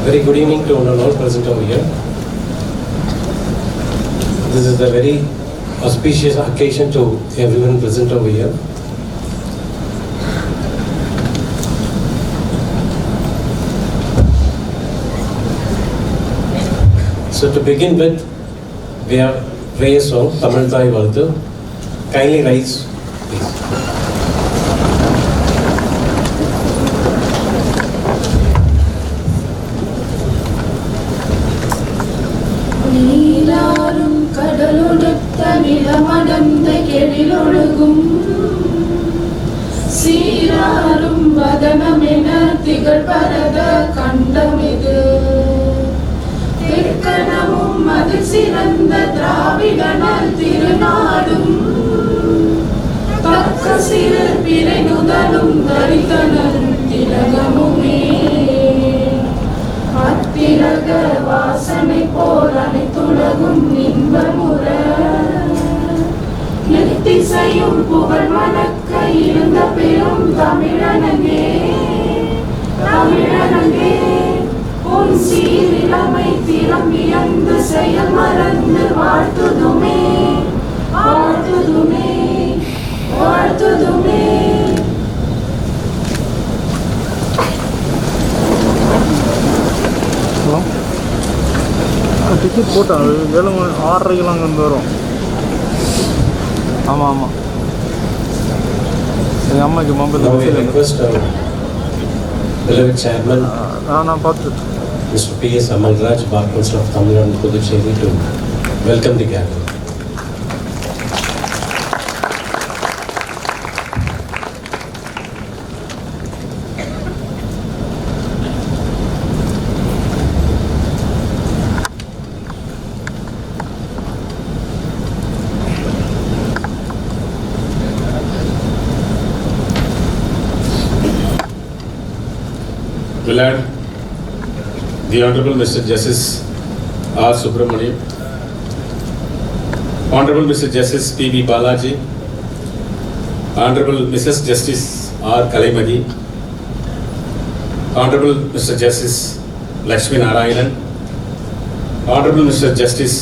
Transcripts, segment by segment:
Very good evening to all present over here. This is a very auspicious occasion to everyone present over here. So to begin with, we have prayer song, TAMILNADU. Kindly rise, please. நீலாரும் கடலொடுத்த நிலமடந்த கெழிலொழுகும் சீராரும் வதனமென திகழ்பரத கண்டமிது திருக்கணமும் அது சிறந்த திராவிடனல் திருநாடும் தக்க சிறு பிறை நுதலும் தரித்தனரும் திலகமுமே அத்திரக வாசனை போல் அனைத்துலகும் இன்பமுற எத்திசையும் புகழ் மணக்க இருந்த பெரும் தமிழனங்கே தமிழனங்கே உன் சீரிழமை திறமியந்து செயல் மறந்து வாழ்த்துதுமே வாழ்த்துதுமே வாழ்த்துதுமே. டிக்கெட் போட்டேன், அது 7 மணி 6:30 அங்கே வரும். ஆமாம் ஆமாம், எங்கள் அம்மாக்கு மொபைல் Chairman நான் பார்த்துட்டு Mr. P.S. Amalraj, Bar Council of Tamilnadu Puducherry, to welcome the gathering. Willard, the Honorable Mr. Justice R. Subramanian, Honorable Mr. Justice P.V. Balaji, Honorable Mrs. Justice R. Kalaimathi, Honorable Mr. Justice V.Lakshminarayanan, Honorable Mr. Justice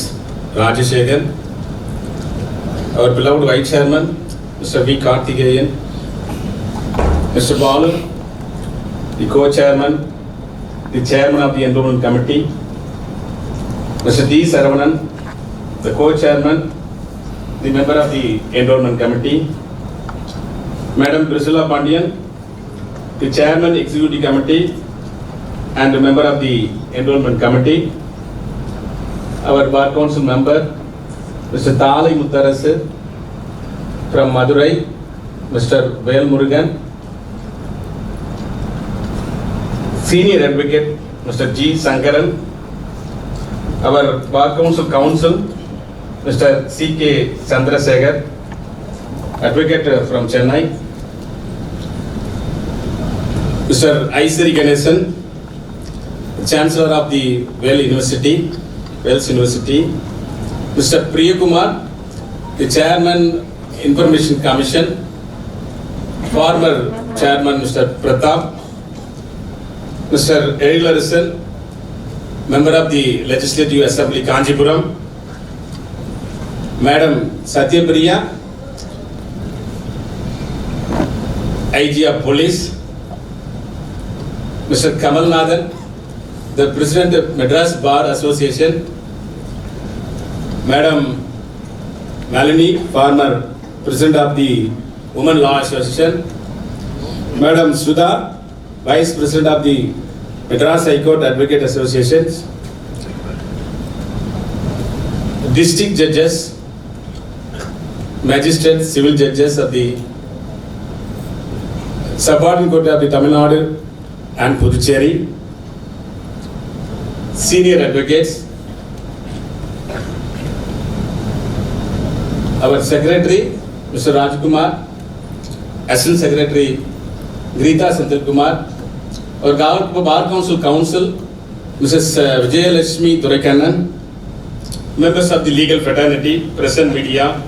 K.Rajasekar, our beloved Vice Chairman Mr. V.Lakshminarayanan, Mr. Balu, the Co-Chairman, the Chairman of the Enrollment Committee, Mr. D. Saravanan, the Co-Chairman, the Member of the Enrollment Committee, Madam Priscilla Pandian, the Chairman, Executive Committee, and the Member of the Enrollment Committee, our Bar Council Member, Mr. Kalaimathi from Madurai, Mr. Vel Murugan, Senior Advocate Mr. G. Sankaran, our Bar Council Counsel Mr. C.K. Chandrasekhar, Advocate from Chennai, Mr. I. Ganesan, Chancellor of the Wales University, Mr. Priyakumar, the Chairman Information Commission, former Chairman Mr. Pratap, Mr. Erilarison, Member of the Legislative Assembly Kanjipuram, Madam Satyapriya, IG of Police, Mr. Kamalnathan, the President of Madras Bar Association, Madam Malini, former President of the Women Law Association, Madam Sudha, Vice President of the Madras High Court Advocate Associations, District Judges, Magistrates, Civil Judges of the Subordinate Court of the Tamilnadu and Puducherry, Senior Advocates, our Secretary, Mr. Rajkumar, Assistant Secretary, Grita Senthil Kumar, our Bar Council Counsel, Mrs. V.Lakshminarayanan, members of the legal fraternity, present media,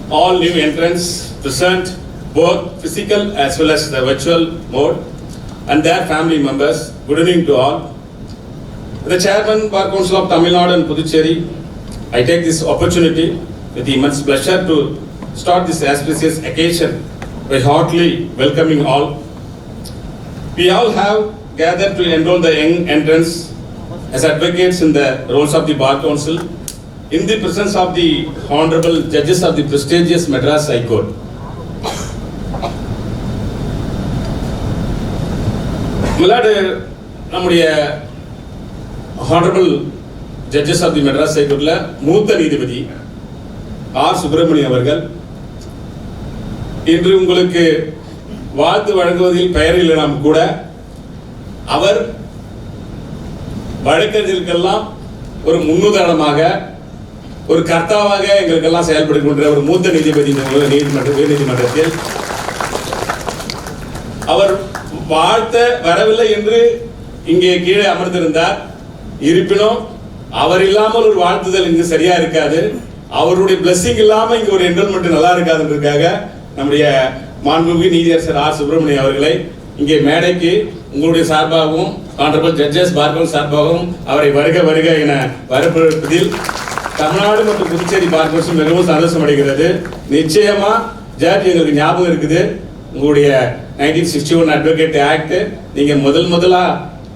all new entrants present, both physical as well as the virtual mode, and their family members. Good evening to all. The Chairman Bar Council of Tamil Nadu and Puducherry, I take this opportunity with immense pleasure to start this auspicious occasion by heartily welcoming all. We all have gathered to enroll the young entrants as advocates in the roles of the Bar Council in the presence of the Honorable Judges of the prestigious Madras High Court. Milad, நம்முடைய Honorable Judges of the Madras High Court மூத்த நீதிபதி R Subramaniam அவர்கள் இன்று உங்களுக்கு வாழ்த்து வழங்குவதில் பெயர் இல்லைனாலும் கூட அவர் வழக்கறிஞர்களுக்கெல்லாம் ஒரு முன்னுதாரணமாக ஒரு கர்த்தாவாக எங்களுக்கெல்லாம் செயல்படுகின்ற ஒரு மூத்த நீதிபதி உயர்நீதிமன்றத்தில் அவர் வாழ்த்த வரவில்லை என்று இங்கே கீழே அமர்ந்திருந்தார். இருப்பினும் அவர் இல்லாமல் ஒரு வாழ்த்துதல் இங்கு சரியா இருக்காது. அவருடைய பிளஸிங் இல்லாம இங்க ஒரு என்ரோல்மெண்ட் நல்லா இருக்காதுன்றதுக்காக நம்முடைய மாண்புமிகு நீதியரசர் ஆர் சுப்பிரமணியம் அவர்களை இங்கே மேடைக்கு உங்களுடைய சார்பாகவும் ஆனரபிள் ஜட்ஜஸ் பார்கவுன் சார்பாகவும் அவரை வருக வருக என வரவேற்பதில் தமிழ்நாடு மற்றும் புதுச்சேரி பார் கவுன்சில் மிகவும் சந்தோஷம் அடைகிறது. நிச்சயமா ஜட்ஜ் எங்களுக்கு ஞாபகம் இருக்குது, உங்களுடைய 1961 அட்வொகேட் ஆக்ட் நீங்க முதலா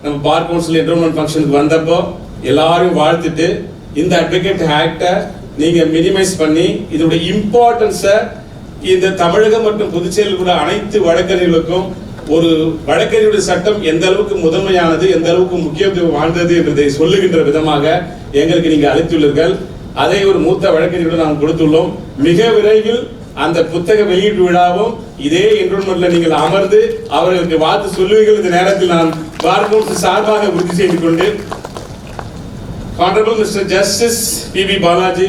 நம்ம பார் கவுன்சில் என்ரோல்மெண்ட் ஃபங்க்ஷனுக்கு வந்தப்போ எல்லாரும் வாழ்த்துட்டு இந்த அட்வொகேட் ஆக்டை நீங்க மினிமைஸ் பண்ணி இதோட இம்பார்ட்டன்ஸை இந்த தமிழகம் மற்றும் புதுச்சேரியில் கூட அனைத்து வழக்கறிஞர்களுக்கும் ஒரு வழக்கறிஞருடைய சட்டம் எந்த அளவுக்கு முதன்மையானது, எந்த அளவுக்கு முக்கியத்துவம் வாழ்ந்தது என்பதை சொல்லுகின்ற விதமாக எங்களுக்கு நீங்க அளித்துள்ளீர்கள். அதை ஒரு மூத்த வழக்கறிஞருடன் நாம் கொடுத்துள்ளோம். மிக விரைவில் அந்த புத்தக வெளியீட்டு விழாவும் இதே என்ரோல்மெண்ட்ல நீங்கள் அமர்ந்து அவர்களுக்கு வாழ்த்து சொல்லுவீர்கள். இந்த நேரத்தில் நான் பார் கவுன்சில் சார்பாக உறுதி செய்து கொண்டு Hon'ble Mr. Justice P.B. Balaji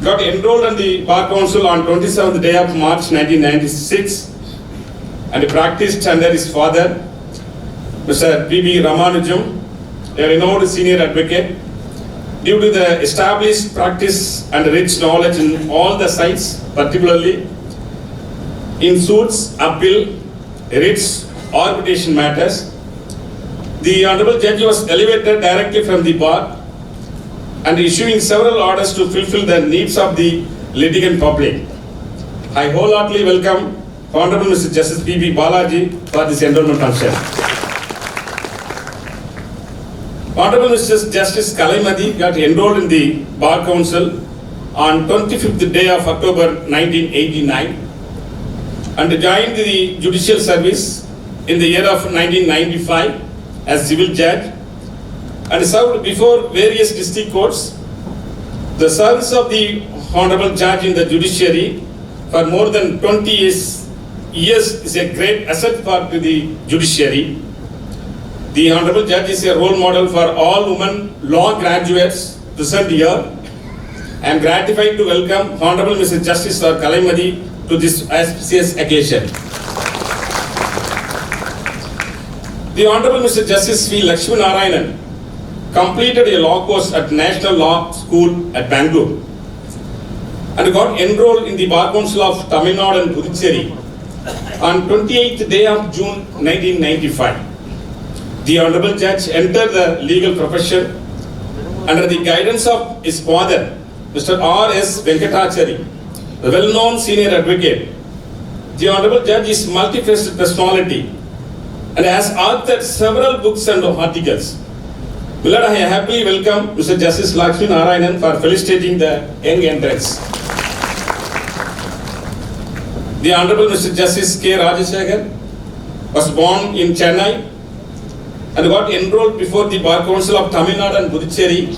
got enrolled in the Bar Council on 27th day of March 1996 and practiced under his father, Mr. P.B. Ramanujam, a renowned senior advocate. Due to the established practice and rich knowledge in all the sides, particularly in suits, appeal, writs, arbitration matters, the Honorable Judge was elevated directly from the bar and issuing several orders to fulfill the needs of the litigant public. I wholeheartedly welcome Honorable Mr. Justice P.B. Balaji for this enrollment function. Honorable Mr. Justice Kalaimathi got enrolled in the Bar Council on 25th day of October 1989 and joined the judicial service in the year of 1995 as civil judge and served before various district courts. The service of the Honorable Judge in the judiciary for more than 20 years is a great asset for the judiciary. The Honorable Judge is a role model for all women law graduates present here. I am gratified to welcome Honorable Mr. Justice Kalaimathi to this auspicious occasion. The Honorable Mr. Justice V.Lakshminarayanan completed a law course at National Law School at Bangalore and got enrolled in the Bar Council of Tamilnadu and Puducherry on 28th day of June 1995. The Honorable Judge entered the legal profession under the guidance of his father, Mr. R.S. Venkatachari, a well-known senior advocate. The Honorable Judge is multifaceted personality and has authored several books and articles. Milad, I happily welcome Mr. Justice Lakshminarayanan for felicitating the young entrants. The Honorable Mr. Justice K.Rajasekar was born in Chennai and got enrolled before the Bar Council of Tamil Nadu and Puducherry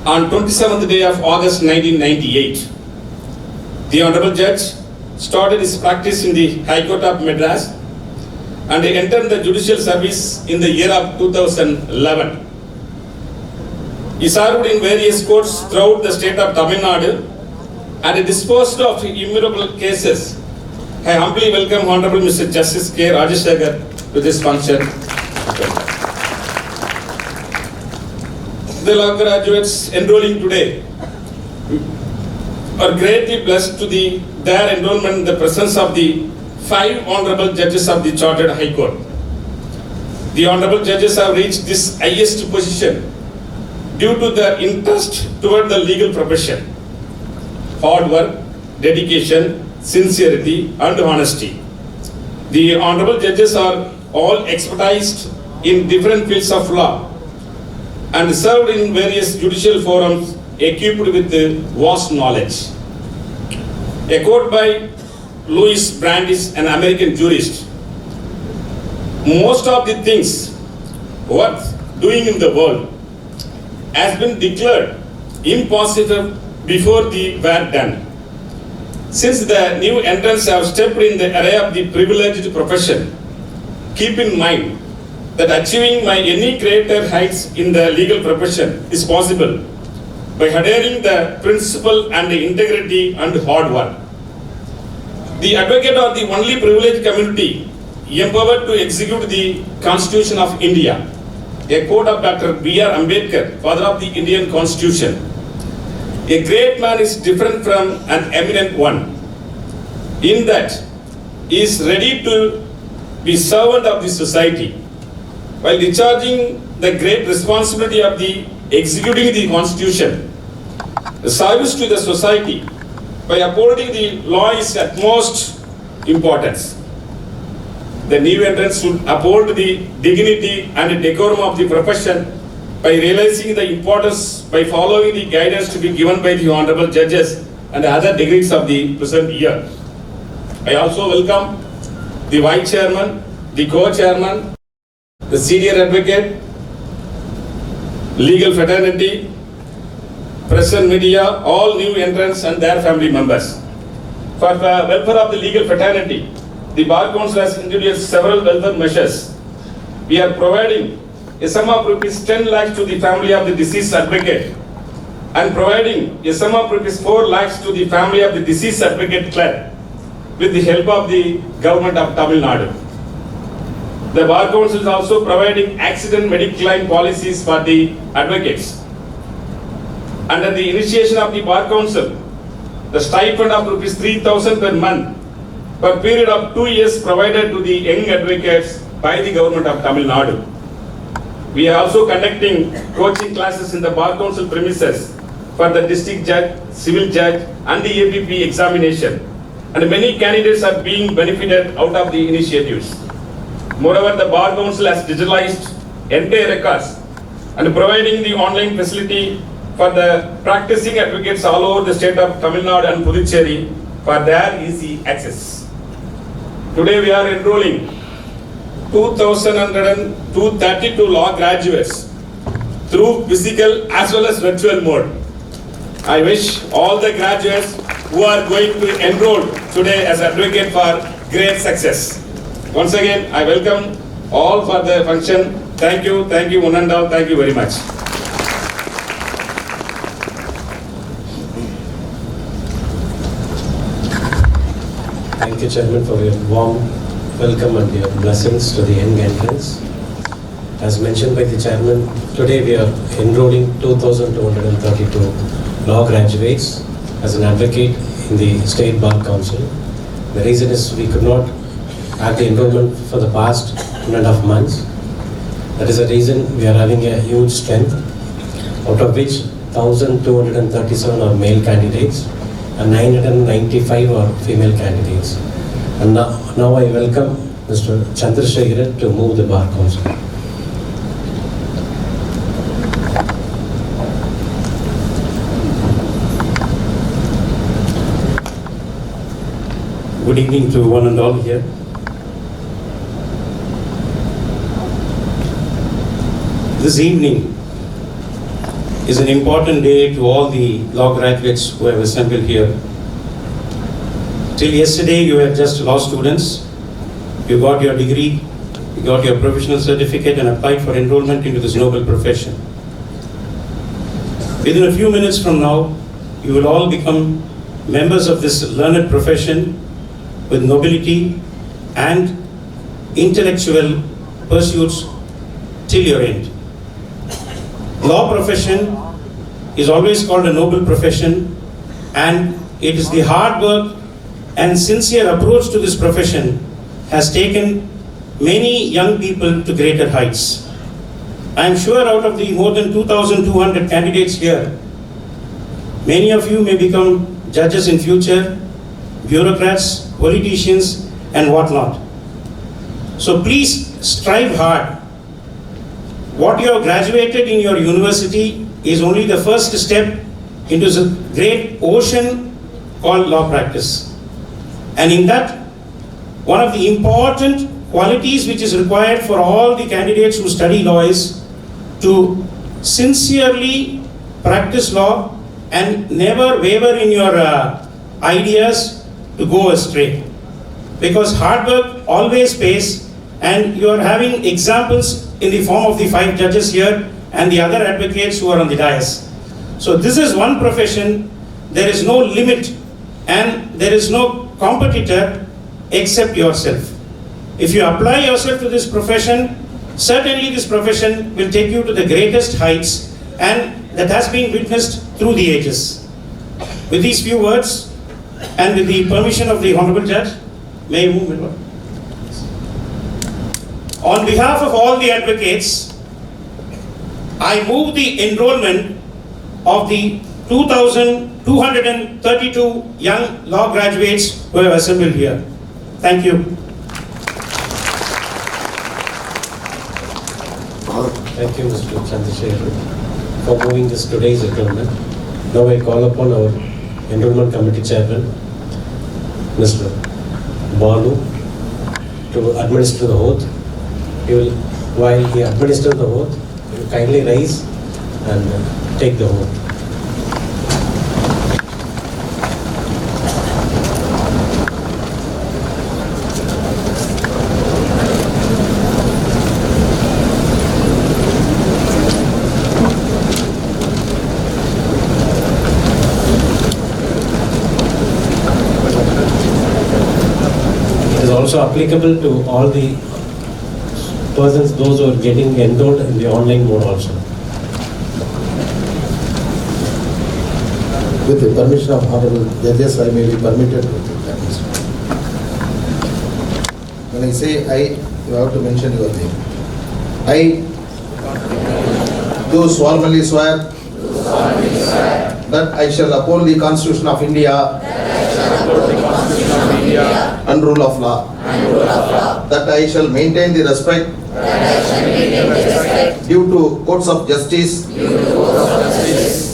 on 27th day of August 1998. The Honorable Judge started his practice in the High Court of Madras and entered the judicial service in the year of 2011. He served in various courts throughout the state of Tamil Nadu and disposed of innumerable cases. I humbly welcome Honorable Mr. Justice K.Rajasekar to this function. The law graduates enrolling today are greatly blessed to their enrollment in the presence of the 5 honorable judges of the Chartered High Court. The honorable judges have reached this highest position due to their interest toward the legal profession, hard work, dedication, sincerity, and honesty. The honorable judges are all expertised in different fields of law and served in various judicial forums equipped with vast knowledge. A quote by Louis Brandeis, an American jurist: "Most of the things worth doing in the world has been declared impossible before they were done. Since the new entrants have stepped in the array of the privileged profession, keep in mind that achieving any greater heights in the legal profession is possible by adhering the principle and the integrity and hard work. The advocate are the only privileged community empowered to execute the Constitution of India." A quote of Dr. B.R. Ambedkar, father of the Indian Constitution. "A great man is different from an eminent one, in that he is ready to be servant of the society, while discharging the great responsibility of the executing the Constitution. The service to the society by upholding the law is utmost importance. The new entrants should uphold the dignity and decorum of the profession by realizing the importance by following the guidance to be given by the honorable judges and other degrees of the present year. I also welcome the vice chairman, the co-chairman, the senior advocate, legal fraternity, press and media, all new entrants and their family members. For the welfare of the legal fraternity, the Bar Council has introduced several welfare measures. We are providing a sum of rupees 10 lakhs to the family of the deceased advocate and providing a sum of rupees 4 lakhs to the family of the deceased advocate clerk with the help of the government of Tamil Nadu. The Bar Council is also providing accident medical claim policies for the advocates. Under the initiation of the Bar Council, the stipend of rupees 3,000 per month per period of 2 years provided to the young advocates by the government of Tamil Nadu. We are also conducting coaching classes in the Bar Council premises for the district judge, civil judge, and the APP examination, and many candidates are being benefited out of the initiatives. Moreover, the Bar Council has digitalized entire records and providing the online facility for the practicing advocates all over the state of Tamil Nadu and Puducherry for their easy access. Today we are enrolling 2,232 law graduates through physical as well as virtual mode. I wish all the graduates who are going to enroll today as advocate for great success. Once again, I welcome all for the function. Thank you, one and all. Thank you very much. Thank you, Chairman, for your warm welcome and your blessings to the young entrants. As mentioned by the Chairman, today we are enrolling 2,232 law graduates as an advocate in the State Bar Council. The reason is we could not have the enrollment for the past 1.5 months. That is the reason we are having a huge strength, out of which 1,237 are male candidates and 995 are female candidates. And now I welcome Mr. Chandrasekar to move the Bar Council. Good evening to one and all here. This evening is an important day to all the law graduates who have assembled here. Till yesterday, you were just law students. You got your degree, you got your professional certificate and applied for enrollment into this noble profession. Within a few minutes from now, you will all become members of this learned profession with nobility and intellectual pursuits till your end. Law profession is always called a noble profession, and it is the hard work and sincere approach to this profession has taken many young people to greater heights. I am sure out of the more than 2,200 candidates here, many of you may become judges in future, bureaucrats, politicians, and whatnot. So please strive hard. What you have graduated in your university is only the first step into the great ocean called law practice. And in that, one of the important qualities which is required for all the candidates who study law is to sincerely practice law and never waver in your ideas to go astray. Because hard work always pays, and you are having examples in the form of the 5 judges here and the other advocates who are on the dais. So this is one profession, there is no limit and there is no competitor except yourself. If you apply yourself to this profession, certainly this profession will take you to the greatest heights, and that has been witnessed through the ages. With these few words and with the permission of the Honorable Judge, may I move it? On behalf of all the advocates, I move the enrollment of the 2,232 young law graduates who have assembled here. Thank you. Thank you, Mr. Chandrasekhar, for moving this today's enrollment. Now I call upon our Enrollment Committee Chairman, Mr. Balu, to administer the oath. He will, while he administers the oath, he will kindly rise and take the oath. It is also applicable to all the persons, those who are getting enrolled in the online mode also. With the permission of Honorable Judges, I may be permitted to take that. When I say I, you have to mention your name. I do solemnly swear that I shall uphold the Constitution of India and rule of law. That I shall maintain the respect due to courts of justice,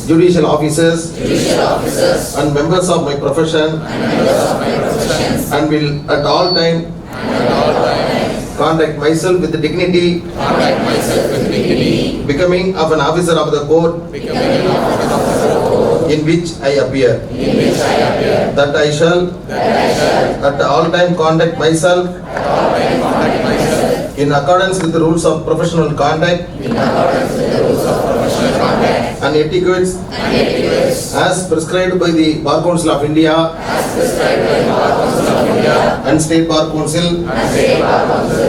judicial officers, and members of my profession, and will at all time conduct myself with dignity, becoming of an officer of the court in which I appear. That I shall at all time conduct myself in accordance with the rules of professional conduct and etiquettes as prescribed by the Bar Council of India and State Bar Council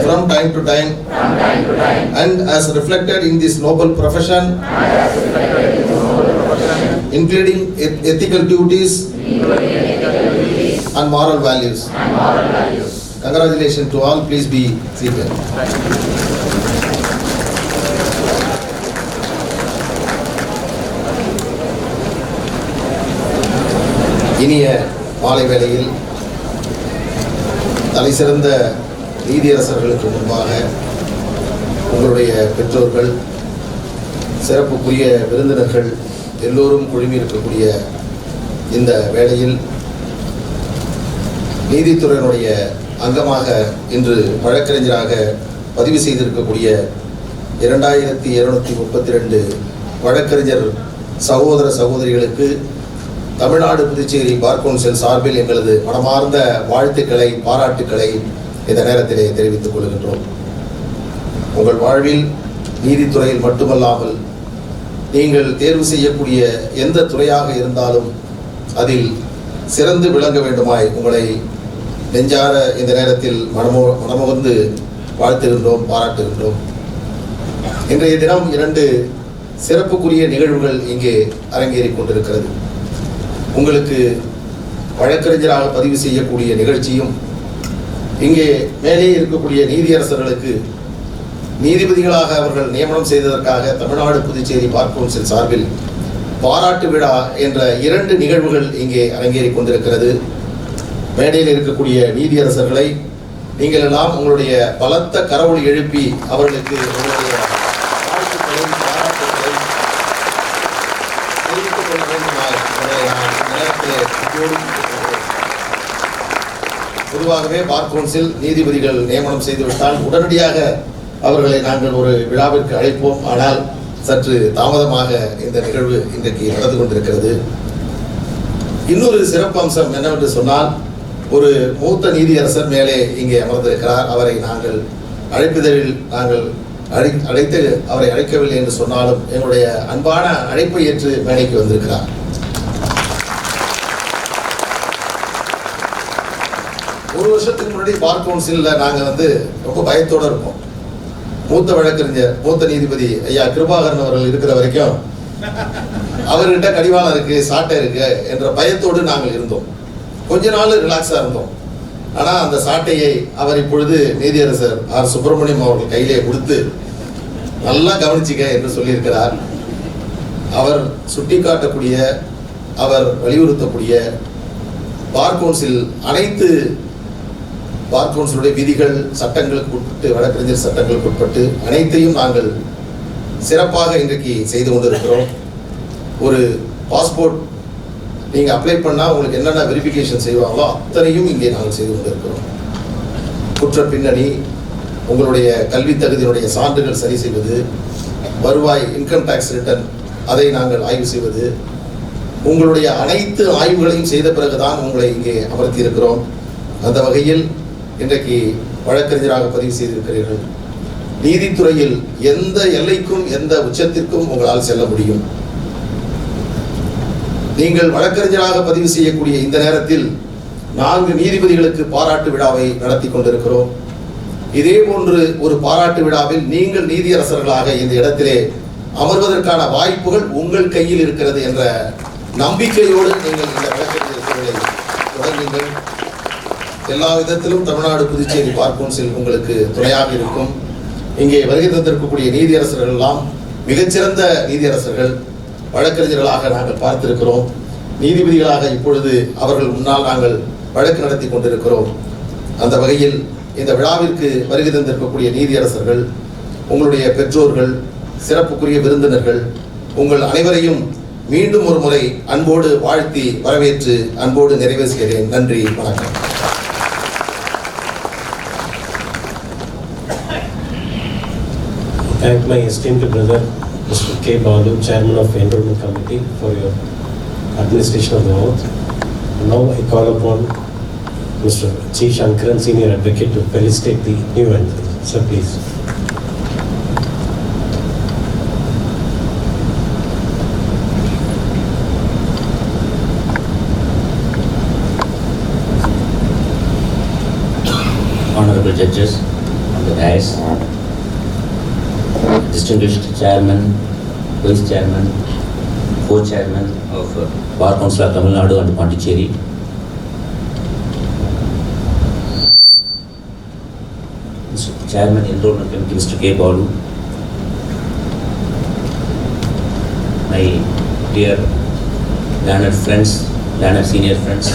from time to time, and as reflected in this noble profession, including ethical duties and moral values. Congratulations to all. Please be seated. இனிய மாலை வேளையில் தலைசிறந்த நீதியரசர்களுக்கு முன்பாக உங்களுடைய பெற்றோர்கள், சிறப்புக்குரிய விருந்தினர்கள் எல்லோரும் குழுமியிருக்கக்கூடிய இந்த வேளையில் நீதித்துறையினுடைய அங்கமாக இன்று வழக்கறிஞராக பதிவு செய்திருக்கக்கூடிய 2732 வழக்கறிஞர் சகோதர சகோதரிகளுக்கு தமிழ்நாடு புதுச்சேரி பார் கவுன்சில் சார்பில் எங்களது மனமார்ந்த வாழ்த்துக்களை, பாராட்டுக்களை இந்த நேரத்திலே தெரிவித்துக் கொள்கின்றோம். உங்கள் வாழ்வில் நீதித்துறையில் மட்டுமல்லாமல் நீங்கள் தேர்வு செய்யக்கூடிய எந்த துறையாக இருந்தாலும் அதில் சிறந்து விளங்க வேண்டுமாய் உங்களை நெஞ்சார இந்த நேரத்தில் மனமுகந்து வாழ்த்துகின்றோம், பாராட்டுகின்றோம். இன்றைய தினம் 2 சிறப்புக்குரிய நிகழ்வுகள் இங்கே அரங்கேறிக் கொண்டிருக்கிறது. உங்களுக்கு வழக்கறிஞராக பதிவு செய்யக்கூடிய நிகழ்ச்சியும், இங்கே மேலே இருக்கக்கூடிய நீதியரசர்களுக்கு நீதிபதிகளாக அவர்கள் நியமனம் செய்ததற்காக தமிழ்நாடு புதுச்சேரி பார் கவுன்சில் சார்பில் பாராட்டு விழா என்ற 2 நிகழ்வுகள் இங்கே அரங்கேறிக் கொண்டிருக்கிறது. மேடையில் இருக்கக்கூடிய நீதியரசர்களை நீங்கள் எல்லாம் உங்களுடைய பலத்த கரவொலி எழுப்பி அவர்களுக்கு உங்களுடைய வாழ்த்துக்களை பாராட்டுக்களை தெரிவித்துக் கொள்ள வேண்டுமாய் பொதுவாகவே பார் கவுன்சில் நீதிபதிகள் நியமனம் செய்துவிட்டால் உடனடியாக அவர்களை நாங்கள் ஒரு விழாவிற்கு அழைப்போம். ஆனால் சற்று தாமதமாக இந்த நிகழ்வு இன்றைக்கு நடந்து கொண்டிருக்கிறது. இன்னொரு சிறப்பு அம்சம் என்னவென்று சொன்னால், ஒரு மூத்த நீதியரசர் மேலே இங்கே அமர்ந்திருக்கிறார். அவரை நாங்கள் அழைப்பதில் நாங்கள் அழைத்து அவரை அழைக்கவில்லை என்று சொன்னாலும் எங்களுடைய அன்பான அழைப்பை ஏற்று மேடைக்கு வந்திருக்கிறார். ஒரு வருஷத்துக்கு முன்னாடி பார் கவுன்சிலில் நாங்கள் ரொம்ப பயத்தோடு இருப்போம். மூத்த வழக்கறிஞர் மூத்த நீதிபதி ஐயா கிருபாகரன் அவர்கள் இருக்கிற வரைக்கும் அவர்கிட்ட கடிவாளம் இருக்கு, சாட்டை இருக்கு என்ற பயத்தோடு நாங்கள் இருந்தோம். கொஞ்ச நாள் ரிலாக்ஸா இருந்தோம். ஆனா அந்த சாட்டையை அவர் இப்பொழுது நீதியரசர் ஆர். சுப்பிரமணியம் அவர்கள் கையிலே கொடுத்து நல்லா கவனிச்சுக்க என்று சொல்லியிருக்கிறார். அவர் சுட்டிக்காட்டக்கூடிய, அவர் வலியுறுத்தக்கூடிய பார் கவுன்சில் அனைத்து பார் கவுன்சிலுடைய விதிகள், சட்டங்களுக்கு உட்பட்டு, வழக்கறிஞர் சட்டங்களுக்கு உட்பட்டு அனைத்தையும் நாங்கள் சிறப்பாக இன்றைக்கு செய்து கொண்டிருக்கிறோம். ஒரு பாஸ்போர்ட் நீங்கள் அப்ளை பண்ணால் உங்களுக்கு என்னென்ன வெரிஃபிகேஷன் செய்வாங்களோ அத்தனையும் இங்கே நாங்கள் செய்து கொண்டிருக்கிறோம். குற்ற பின்னணி, உங்களுடைய கல்வி தகுதியினுடைய சான்றுகள் சரி செய்வது, வருவாய் இன்கம் டேக்ஸ் ரிட்டர்ன் அதை நாங்கள் ஆய்வு செய்வது, உங்களுடைய அனைத்து ஆய்வுகளையும் செய்த பிறகுதான் உங்களை இங்கே அமர்த்தி இருக்கிறோம். அந்த வகையில் இன்றைக்கு வழக்கறிஞராக பதிவு செய்திருக்கிறீர்கள். நீதித்துறையில் எந்த எல்லைக்கும் எந்த உச்சத்திற்கும் உங்களால் செல்ல முடியும். நீங்கள் வழக்கறிஞராக பதிவு செய்யக்கூடிய இந்த நேரத்தில் 4 நீதிபதிகளுக்கு பாராட்டு விழாவை நடத்தி கொண்டிருக்கிறோம். இதே போன்று ஒரு பாராட்டு விழாவில் நீங்கள் நீதியரசர்களாக இந்த இடத்திலே அமர்வதற்கான வாய்ப்புகள் உங்கள் கையில் இருக்கிறது என்ற நம்பிக்கையோடு நீங்கள் இந்த வழக்கறிஞர் தொழிலை தொடங்குங்கள். எல்லா விதத்திலும் தமிழ்நாடு புதுச்சேரி பார் கவுன்சில் உங்களுக்கு துணையாக இருக்கும். இங்கே வருகை தந்திருக்கக்கூடிய நீதியரசர்கள் எல்லாம் மிகச்சிறந்த நீதியரசர்கள், வழக்கறிஞர்களாக நாங்கள் பார்த்திருக்கிறோம். நீதிபதிகளாக இப்பொழுது அவர்கள் முன்னால் நாங்கள் வழக்கு நடத்தி கொண்டிருக்கிறோம். அந்த வகையில் இந்த விழாவிற்கு வருகை தந்திருக்கக்கூடிய நீதியரசர்கள், உங்களுடைய பெற்றோர்கள், சிறப்புக்குரிய விருந்தினர்கள், உங்கள் அனைவரையும் மீண்டும் ஒரு முறை அன்போடு வாழ்த்தி வரவேற்று அன்போடு நிறைவு செய்கிறேன். நன்றி, வணக்கம். Thank my esteemed brother, Mr. K. Balu, Chairman of Enrollment Committee, for your administration of the oath. Now I call upon Mr. G. Shankaran, Senior Advocate, to felicitate the new entrant. Sir, please. Honorable judges on the dais, distinguished chairman, vice chairman, co-chairman of Bar Council of Tamilnadu and Pondicherry, Chairman Enrollment Committee, Mr. K. Balu, my dear learned friends, learned senior friends,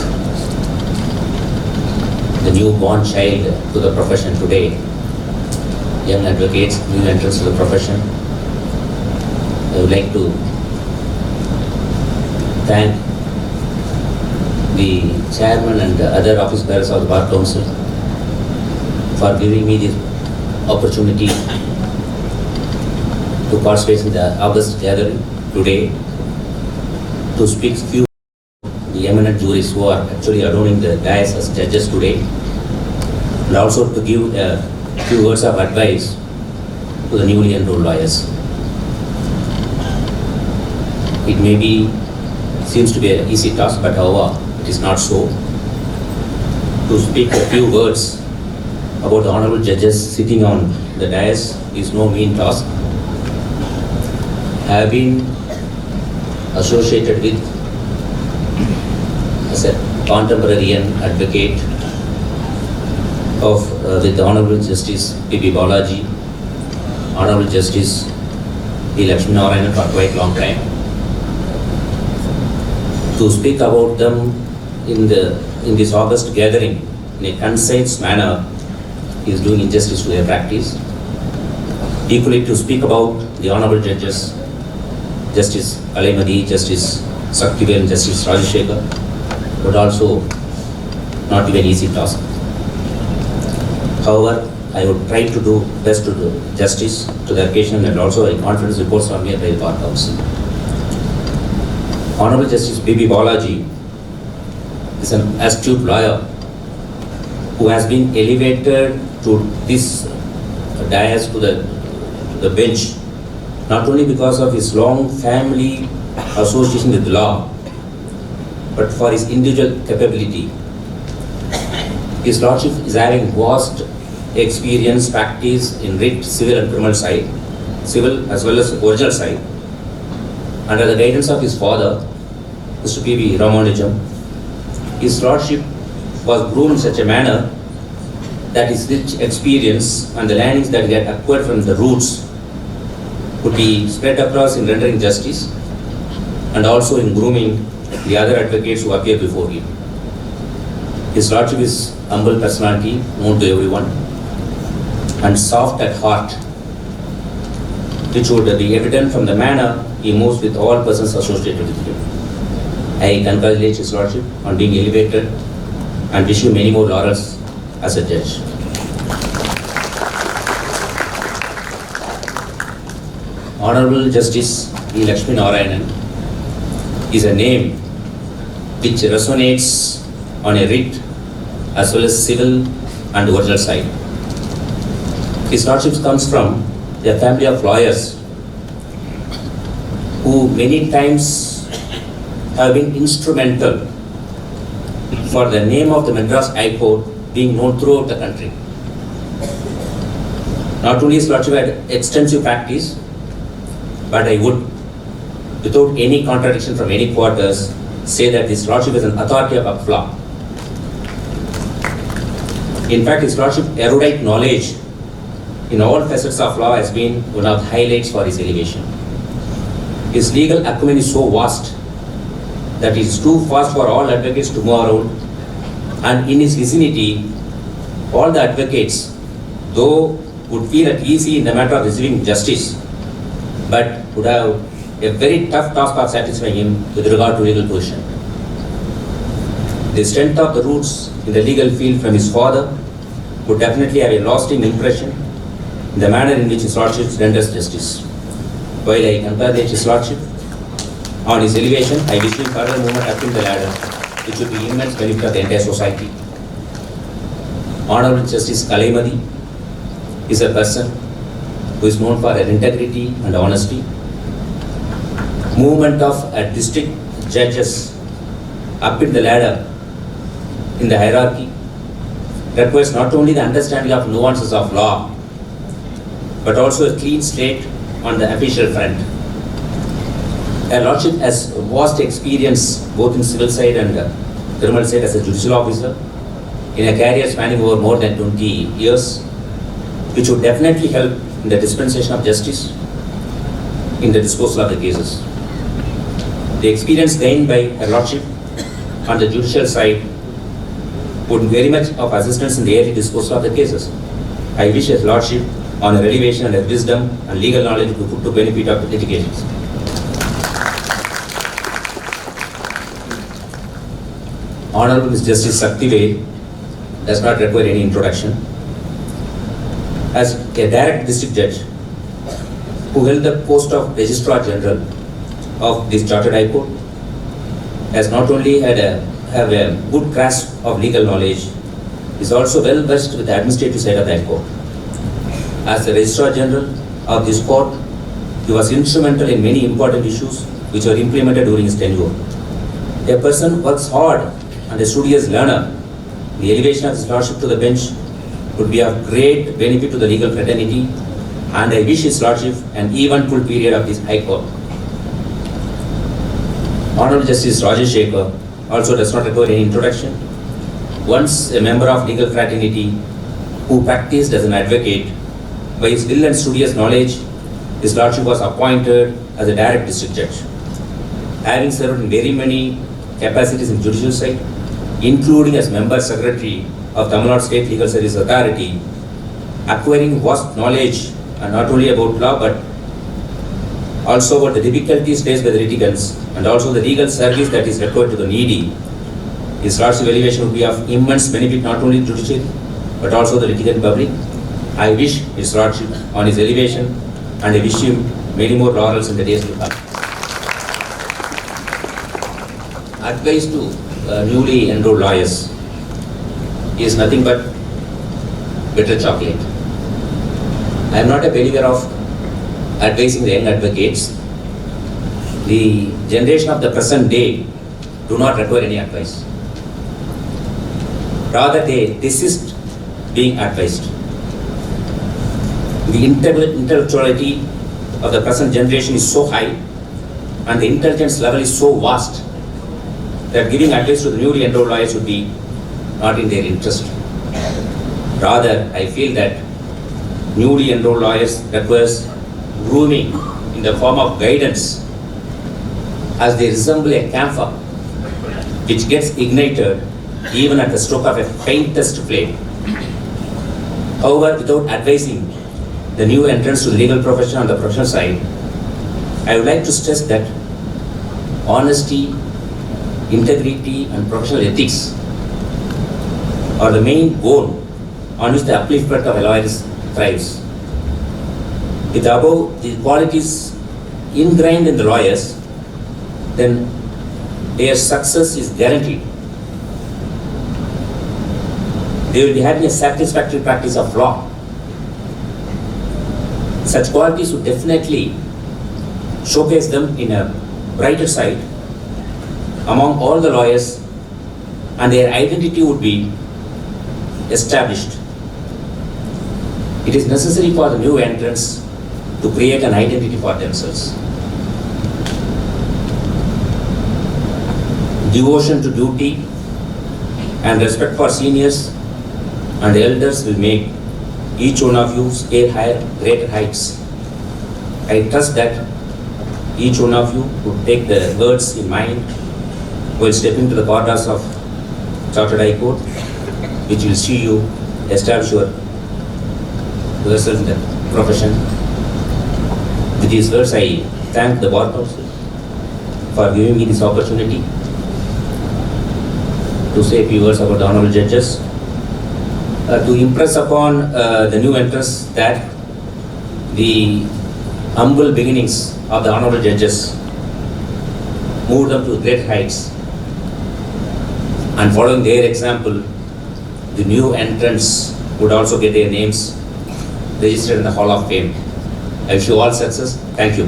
the newborn child to the profession today, young advocates, new entrants to the profession. I would like to thank the chairman and the other office bearers of the Bar Council for giving me this opportunity to participate in the August gathering today to speak few the eminent juries who are actually adorning the dais as judges today, and also to give a few words of advice to the newly enrolled lawyers. It may be, seems to be an easy task, but however, it is not so. To speak a few words about the honorable judges sitting on the dais is no mean task. I have been associated with as a contemporary advocate of with the Honorable Justice P.B. Balaji, Honorable Justice V.Lakshminarayanan for quite long time. To speak about them in this August gathering in a concise manner is doing injustice to their practice. Equally, to speak about the Honorable Judges, Justice Kalaimathi, Justice R.Sakthivel and Justice K.Rajasekar, but also not even easy task. However, I would try to do best to do justice to the occasion, and also a confidence reports on me by the Bar Council. Honorable Justice B.B. Balaji is an astute lawyer who has been elevated to this dais, to the bench, not only because of his long family association with law, but for his individual capability. His Lordship is having vast experience, practice in writ, civil and criminal side, civil as well as original side. Under the guidance of his father, Mr. P.V. Ramanujam, his Lordship was groomed in such a manner that his rich experience and the learnings that he had acquired from the roots could be spread across in rendering justice and also in grooming the other advocates who appear before him. His Lordship is humble personality, known to everyone, and soft at heart, which would be evident from the manner he moves with all persons associated with him. I congratulate His Lordship on being elevated and wish you many more laurels as a judge. Honorable Justice V.Lakshminarayanan is a name which resonates on a writ as well as civil and original side. His Lordship comes from a family of lawyers who many times have been instrumental for the name of the Madras High Court being known throughout the country. Not only His Lordship had extensive practice, but I would, without any contradiction from any quarters, say that His Lordship is an authority of law. In fact, His Lordship erudite knowledge in all facets of law has been one of the highlights for his elevation. His legal acumen is so vast that it is too fast for all advocates to move around, and in his vicinity, all the advocates, though would feel at ease in the matter of receiving justice, but would have a very tough task of satisfying him with regard to legal position. The strength of the roots in the legal field from his father would definitely have a lasting impression in the manner in which His Lordship renders justice. While I congratulate His Lordship on his elevation, I wish him further movement up in the ladder, which would be immense benefit of the entire society. Honorable Justice Kalaimathi is a person who is known for her integrity and honesty. Movement of district judges up in the ladder in the hierarchy requires not only the understanding of nuances of law, but also a clean slate on the official front. Her Lordship has vast experience both in civil side and criminal side as a judicial officer in a career spanning over more than 20 years, which would definitely help in the dispensation of justice in the disposal of the cases. The experience gained by Her Lordship on the judicial side would be very much of assistance in the early disposal of the cases. I wish His Lordship on her elevation and her wisdom and legal knowledge to put to benefit of the litigations. Honorable Mr. Justice R.Sakthivel does not require any introduction. As a direct district judge who held the post of Registrar General of this Chartered High Court, has not only have a good grasp of legal knowledge, is also well versed with the administrative side of the High Court. As the Registrar General of this court, he was instrumental in many important issues which were implemented during his tenure. A person works hard and a studious learner. The elevation of His Lordship to the bench would be of great benefit to the legal fraternity, and I wish His Lordship an eventful period of this High Court. Honorable Justice Rajasekar also does not require any introduction. Once a member of legal fraternity, who practiced as an advocate. By his skill and studious knowledge, His Lordship was appointed as a direct district judge. Having served in very many capacities in judicial side, including as member secretary of Tamil Nadu State Legal Service Authority, acquiring vast knowledge and not only about law but also about the difficulties faced by the litigants and also the legal service that is required to the needy. His Lordship elevation would be of immense benefit not only to judiciary but also the litigant public. I wish His Lordship on his elevation and I wish him many more laurels in the days to come. Advice to newly enrolled lawyers is nothing but bitter chocolate. I am not a believer of advising the young advocates. The generation of the present day do not require any advice. Rather, they desist being advised. The intellectuality of the present generation is so high and the intelligence level is so vast that giving advice to the newly enrolled lawyers would be not in their interest. Rather, I feel that newly enrolled lawyers requires grooming in the form of guidance as they resemble a camphor which gets ignited even at the stroke of a faintest flame. However, without advising the new entrants to the legal profession on the professional side, I would like to stress that honesty, integrity and professional ethics are the main goal on which the upliftment of a lawyer thrives. With the above the qualities ingrained in the lawyers, then their success is guaranteed. They will be having a satisfactory practice of law. Such qualities would definitely showcase them in a brighter side among all the lawyers and their identity would be established. It is necessary for the new entrants to create an identity for themselves. Devotion to duty and respect for seniors and elders will make each one of you scale higher, greater heights. I trust that each one of you would take the words in mind while stepping to the corridors of Chartered High Court, which will see you establish yourself in the profession. With these words, I thank the Bar Council for giving me this opportunity to say a few words about the Honorable Judges, to impress upon the new entrants that the humble beginnings of the Honorable Judges moved them to great heights, and following their example, the new entrants would also get their names registered in the Hall of Fame. I wish you all success. Thank you.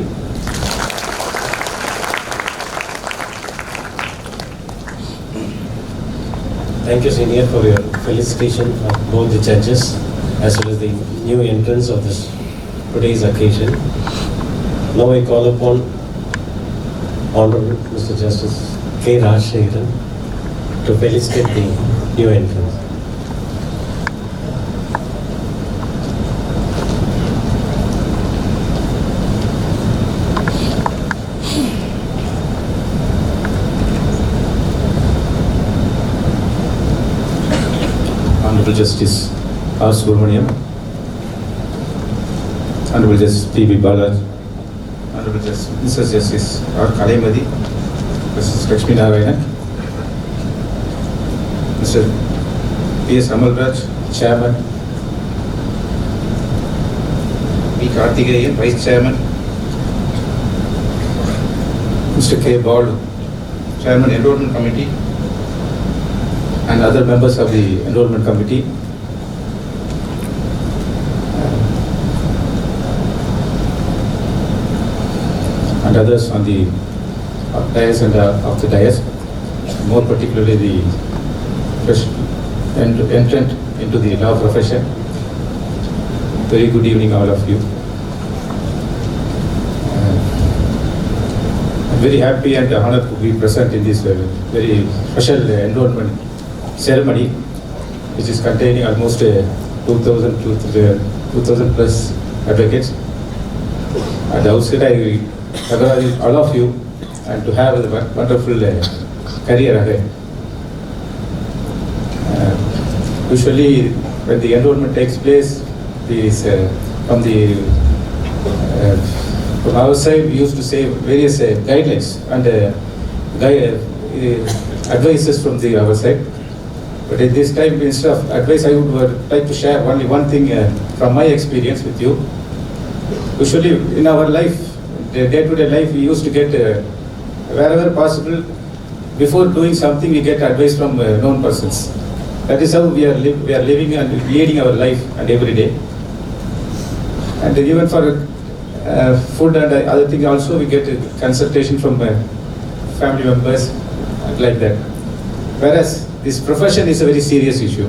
Thank you, Senior, for your felicitation of both the judges as well as the new entrants of today's occasion. Now I call upon Honorable Mr. Justice K.Rajasekar to felicitate the new entrants. Honorable Justice R.Sakthivel, Honorable Justice P.B. Balaji, Honorable Justice Mr.Justice R. Kalaimathi, V.Lakshminarayanan, Mr. P.S. Amalraj, Chairman, V.Karthikeyan, Vice Chairman, Mr. K. Balu, Chairman, Enrollment Committee, and other members of the Enrollment Committee, and others on the dais and off the dais, more particularly the fresh entrant into the law profession. Very good evening, all of you. I'm very happy and honored to be present in this very special enrollment ceremony, which is containing almost 2,000 plus advocates. And outside I congratulate all of you and to have a wonderful career ahead. Usually when the enrollment takes place, from our side we used to say various guidelines and advices from our side. But at this time, instead of advice, I would like to share only one thing from my experience with you. Usually in our life, day-to-day life, we used to get wherever possible, before doing something, we get advice from known persons. That is how we are living and leading our life and every day. And even for food and other things also, we get consultation from family members like that. Whereas this profession is a very serious issue.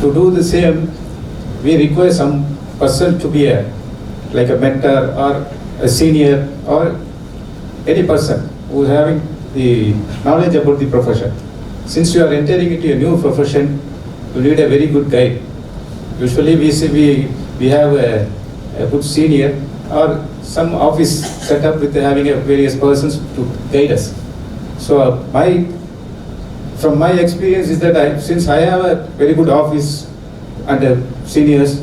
To do the same, we require some person to be like a mentor or a senior or any person who is having the knowledge about the profession. Since you are entering into a new profession, you need a very good guide. Usually we have a good senior or some office set up with having various persons to guide us. So from my experience is that since I have a very good office and seniors,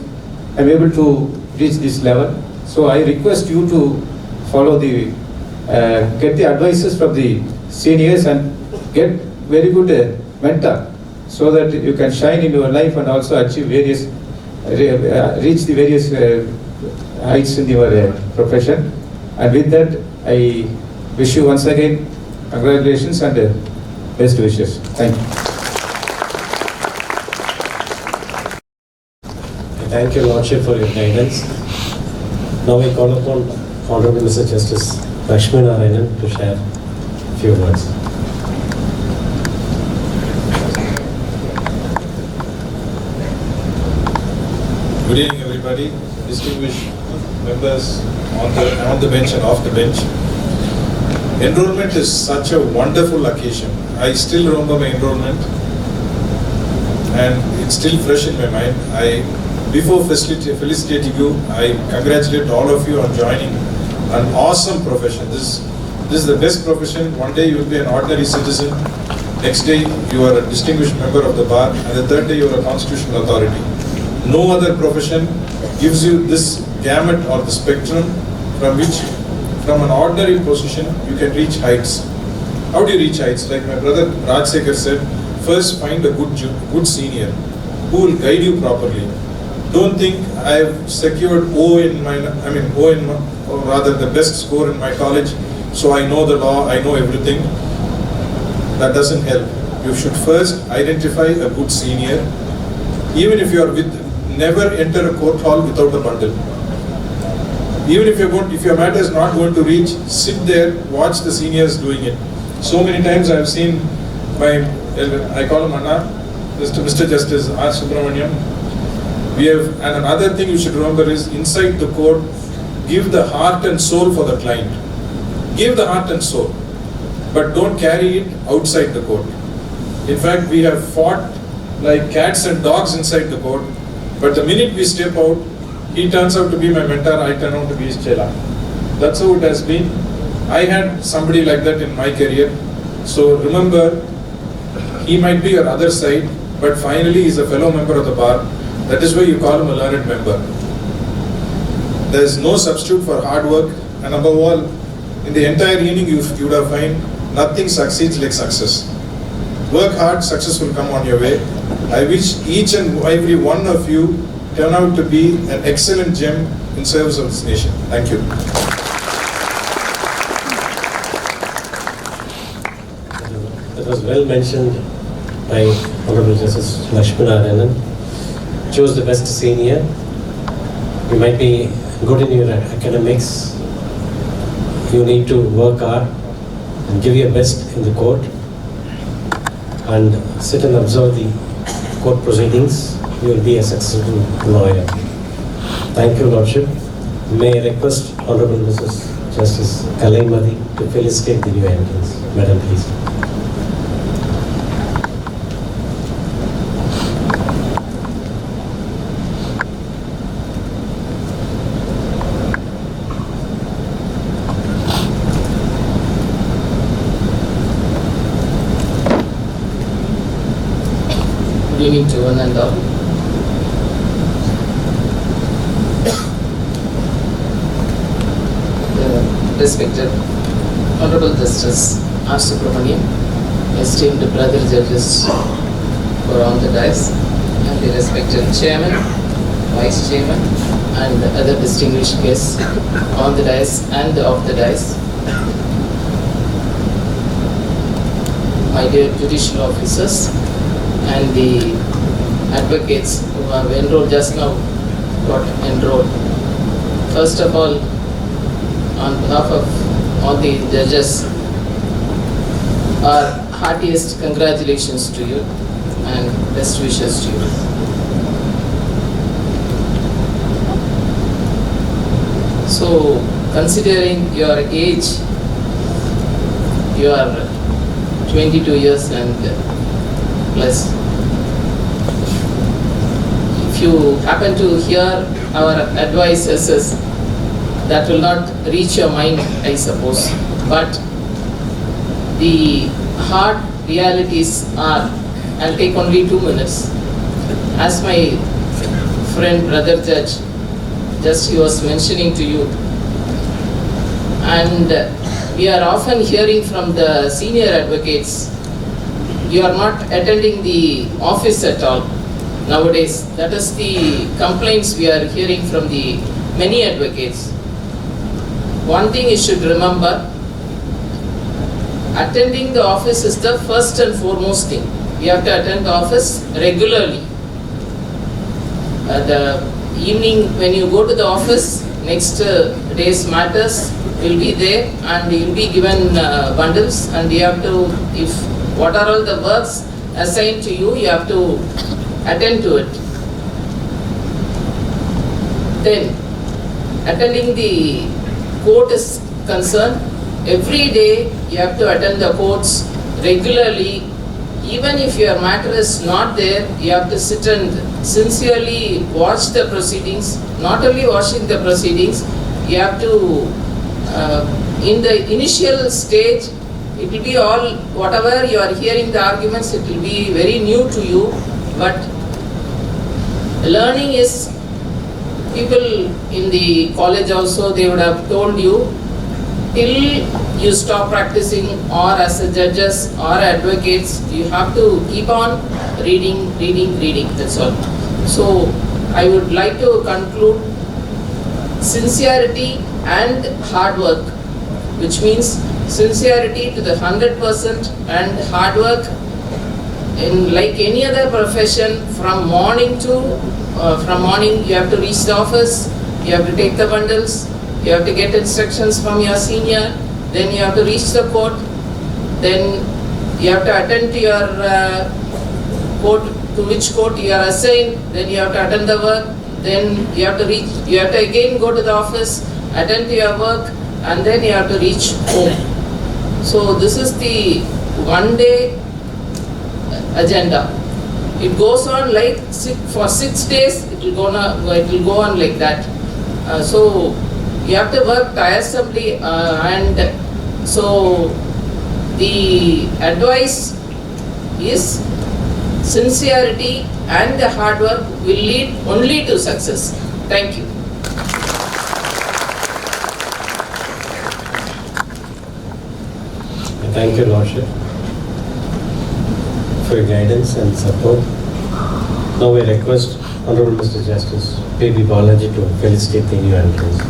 I am able to reach this level. So I request you to follow get the advices from the seniors and get very good mentor, so that you can shine in your life and also achieve reach the various heights in your profession. And with that, I wish you once again congratulations and best wishes. Thank you. Thank you, Lordship, for your guidance. Now I call upon Honorable Mr. Justice Lakshminarayanan to share a few words. Good evening, everybody. Distinguished members on the bench and off the bench. Enrollment is such a wonderful occasion. I still remember my enrollment, and it's still fresh in my mind. Before felicitating you, I congratulate all of you on joining an awesome profession. This is the best profession. One day you will be an ordinary citizen. Next day you are a distinguished member of the bar, and the third day you are a constitutional authority. No other profession gives you this gamut or the spectrum from which, from an ordinary position, you can reach heights. How do you reach heights? Like my brother R.Sakthivel said, first find a good senior who will guide you properly. Don't think I have secured or rather the best score in my college, so I know the law, I know everything. That doesn't help. You should first identify a good senior. Even if you are never enter a court hall without a bundle. Even if your matter is not going to reach, sit there, watch the seniors doing it. So many times I have seen I call him Anna, Mr. Justice R. Subramaniam. And another thing you should remember is, inside the court, give the heart and soul for the client. Give the heart and soul, but don't carry it outside the court. In fact, we have fought like cats and dogs inside the court, but the minute we step out, he turns out to be my mentor, I turn out to be his chela. That's how it has been. I had somebody like that in my career. So remember, he might be your other side, but finally he's a fellow member of the bar. That is why you call him a learned member. There is no substitute for hard work, and above all, in the entire evening you would have found nothing succeeds like success. Work hard, success will come on your way. I wish each and every one of you turn out to be an excellent gem in service of this nation. Thank you. It was well mentioned by Honorable Justice Lakshminarayanan. Choose the best senior. You might be good in your academics. You need to work hard and give your best in the court and sit and observe the court proceedings. You will be a successful lawyer. Thank you, Lordship. May I request Honorable Mrs. Justice Kalaimathi to felicitate the new entrants. Madam, please. evening to one and all. Respected Honorable Justice R. Subramaniam, esteemed brother judges who are on the dais, and the respected chairman, vice chairman, and other distinguished guests on the dais and off the dais. My dear judicial officers and the advocates who have enrolled just now, got enrolled. First of all, on behalf of all the judges, our heartiest congratulations to you and best wishes to you. So, considering your age, you are 22 years and plus. If you happen to hear our advices, that will not reach your mind, I suppose. But the hard realities are, I'll take only 2 minutes. As my friend, brother judge, just he was mentioning to you, and we are often hearing from the senior advocates, you are not attending the office at all nowadays. That is the complaints we are hearing from the many advocates. One thing you should remember, attending the office is the first and foremost thing. We have to attend the office regularly. The evening when you go to the office, next day's matters will be there and you will be given bundles, and you have to, if what are all the works assigned to you, you have to attend to it. Then, attending the court is concerned, every day you have to attend the courts regularly. Even if your matter is not there, you have to sit and sincerely watch the proceedings. Not only watching the proceedings, you have to, in the initial stage, it will be all, whatever you are hearing the arguments, it will be very new to you. But learning is, people in the college also, they would have told you, till you stop practicing, or as a judges or advocates, you have to keep on reading, that's all. So, I would like to conclude, sincerity and hard work, which means sincerity to the 100% and hard work in like any other profession, from morning to, from morning you have to reach the office, you have to take the bundles, you have to get instructions from your senior, then you have to reach the court, then you have to attend to your court, to which court you are assigned, then you have to attend the work, then you have to reach, you have to again go to the office, attend to your work, and then you have to reach home. So this is the one day agenda. It goes on like for 6 days, it will go on like that. So you have to work tiresomely, and so the advice is sincerity and the hard work will lead only to success. Thank you. Thank you, Lordship, for your guidance and support. Now we request Honorable Mr. Justice P.B. Balaji to felicitate the new entrants.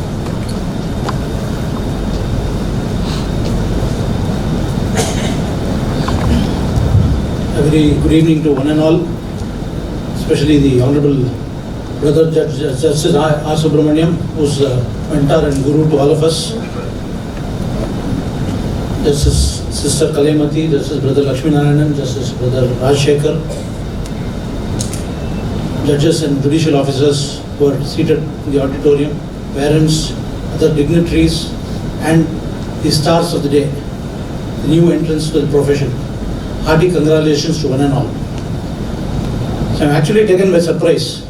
A very good evening to one and all, especially the Honorable Brother Justice R. Subramaniam, who's a mentor and guru to all of us. Justice Sister Kalaimathi, Justice Brother Lakshminarayanan, Justice Brother Rajasekar, judges and judicial officers who are seated in the auditorium, parents, other dignitaries, and the stars of the day, the new entrants to the profession. Hearty congratulations to one and all. So I'm actually taken by surprise.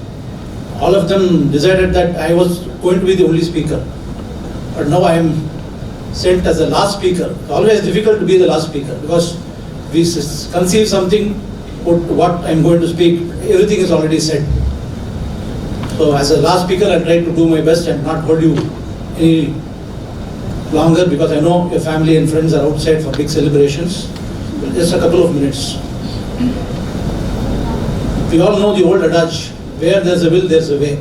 All of them decided that I was going to be the only speaker, but now I am sent as the last speaker. It's always difficult to be the last speaker because we conceive something, put what I'm going to speak. Everything is already said. So as a last speaker, I'll try to do my best and not hold you any longer because I know your family and friends are outside for big celebrations. Just a couple of minutes. We all know the old adage, where there's a will, there's a way.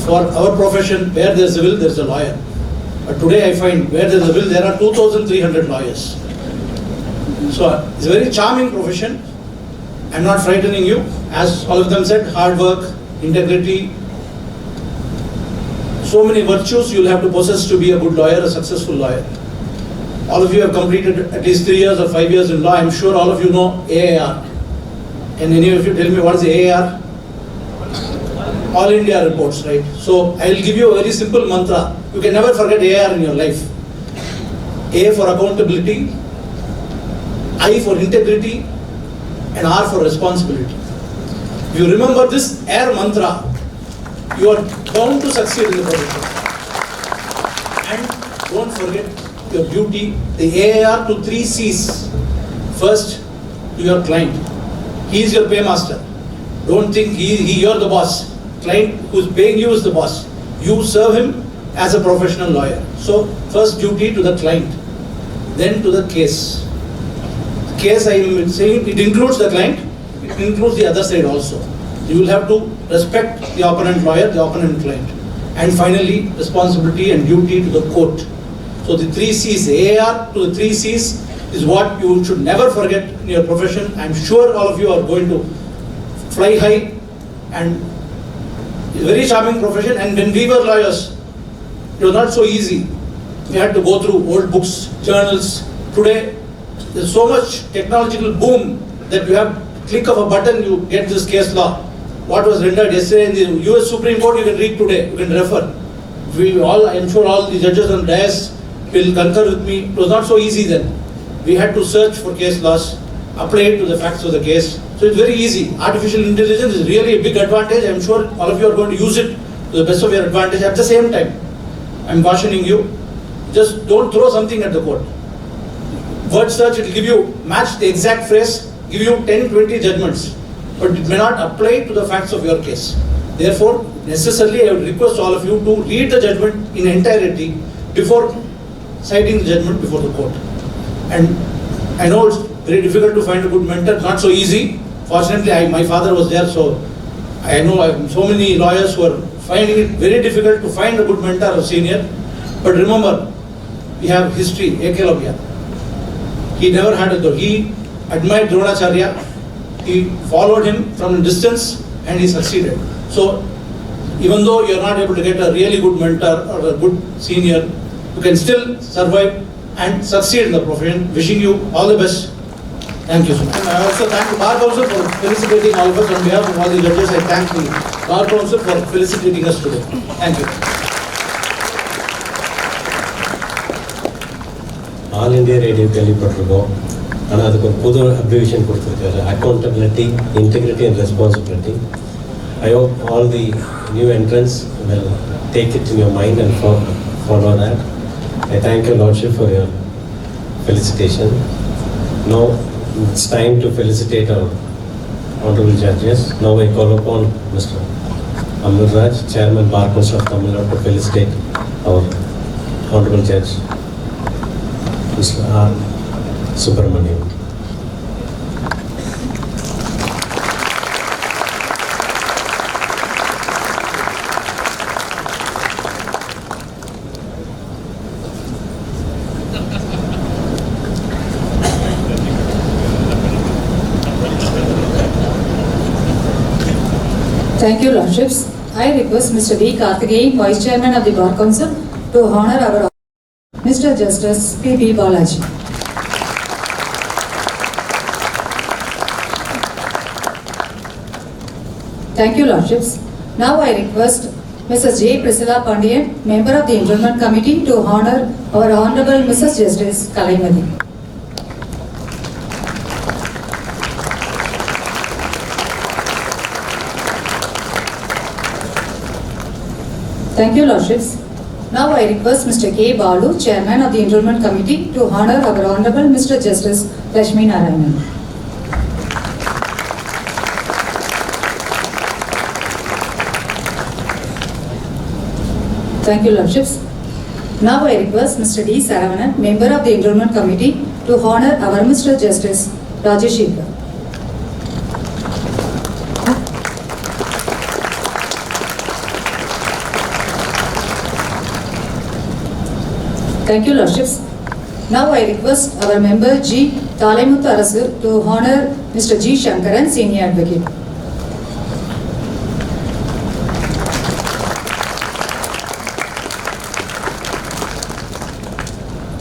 For our profession, where there's a will, there's a lawyer. But today I find where there's a will, there are 2,300 lawyers. So it's a very charming profession. I'm not frightening you. As all of them said, hard work, integrity, so many virtues you'll have to possess to be a good lawyer, a successful lawyer. All of you have completed at least 3 years or 5 years in law. I'm sure all of you know AAR. Can any of you tell me what is the AAR? All India reports, right? So I will give you a very simple mantra. You can never forget AAR in your life. A for accountability, I for integrity, and R for responsibility. If you remember this AIR mantra, you are bound to succeed in the profession. And don't forget your duty, the AAR to 3 C's. First, to your client. He is your paymaster. Don't think you're the boss. Client who's paying you is the boss. You serve him as a professional lawyer. So, first duty to the client, then to the case. Case, I am saying, it includes the client, it includes the other side also. You will have to respect the opponent lawyer, the opponent client. And finally, responsibility and duty to the court. So the 3 C's, AAR to the 3 C's is what you should never forget in your profession. I'm sure all of you are going to fly high, and it's a very charming profession. And when we were lawyers, it was not so easy. We had to go through old books, journals. Today, there's so much technological boom that you have click of a button, you get this case law. What was rendered yesterday in the US Supreme Court, you can read today, you can refer. I'm sure all the judges on dais will concur with me. It was not so easy then. We had to search for case laws, apply it to the facts of the case. So it's very easy. Artificial intelligence is really a big advantage. I'm sure all of you are going to use it to the best of your advantage. At the same time, I'm cautioning you, just don't throw something at the court. Word search, it will give you, match the exact phrase, give you 10, 20 judgments, but it may not apply to the facts of your case. Therefore, necessarily I would request all of you to read the judgment in entirety before citing the judgment before the court. And I know it's very difficult to find a good mentor, not so easy. Fortunately, my father was there, so I know so many lawyers who are finding it very difficult to find a good mentor or senior. But remember, we have history, Eklavya. He never had a door. He admired Dronacharya. He followed him from a distance and he succeeded. So, even though you are not able to get a really good mentor or a good senior, you can still survive and succeed in the profession. Wishing you all the best. Thank you so much. And I also thank the Bar Council for felicitating all of us. On behalf of all the judges, I thank the Bar Council for felicitating us today. Thank you. All India Radio கேள்விப்பட்டிருக்கோம். ஆனால் அதுக்கு ஒரு புது abbreviation கொடுத்துருக்காரு, accountability, integrity and responsibility. I hope all the new entrants will take it in your mind and follow that. I thank your Lordship for your felicitation. Now it's time to felicitate our honorable judges. Now I call upon Mr. Amirraj, Chairman Bar Council of Tamil Nadu, to felicitate our honorable judge, Mr. R. Subramanian. Thank you, Lordships. I request Mr. V.Lakshminarayanan, Vice Chairman of the Bar Council, to honor our Mr. Justice P.B. Balaji. Thank you, Lordships. Now I request Mrs. J. Priscilla Pandian, Member of the Enrollment Committee, to honor our Honorable Mrs. Justice Kalaimathi. Thank you, Lordships. Now I request Mr. K. Balu, Chairman of the Enrollment Committee, to honor our Honorable Mr. Justice V.Lakshminarayanan. Thank you, Lordships. Now I request Mr. D. Saravanan, member of the Enrollment Committee, to honor our Mr. Justice Rajasekar. Thank you, Lordships. Now I request our member G. Kalaimathi to honor Mr. G. Shankaran, Senior Advocate.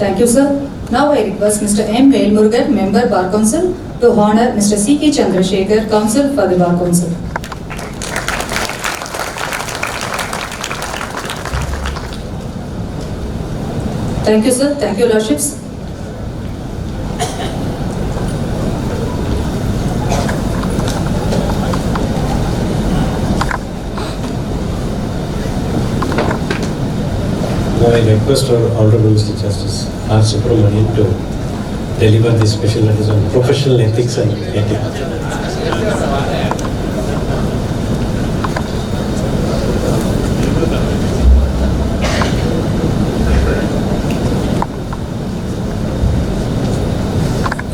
Thank you, sir. Now I request Mr. M. Velmurugan, Member Bar Council, to honor Mr. C. K. Chandrasekhar, Counsel for the Bar Council. Thank you, sir. Thank you, Lordships. Now I request our Honorable Mr. Justice R.Sakthivel to deliver the special letters on professional ethics and ethics.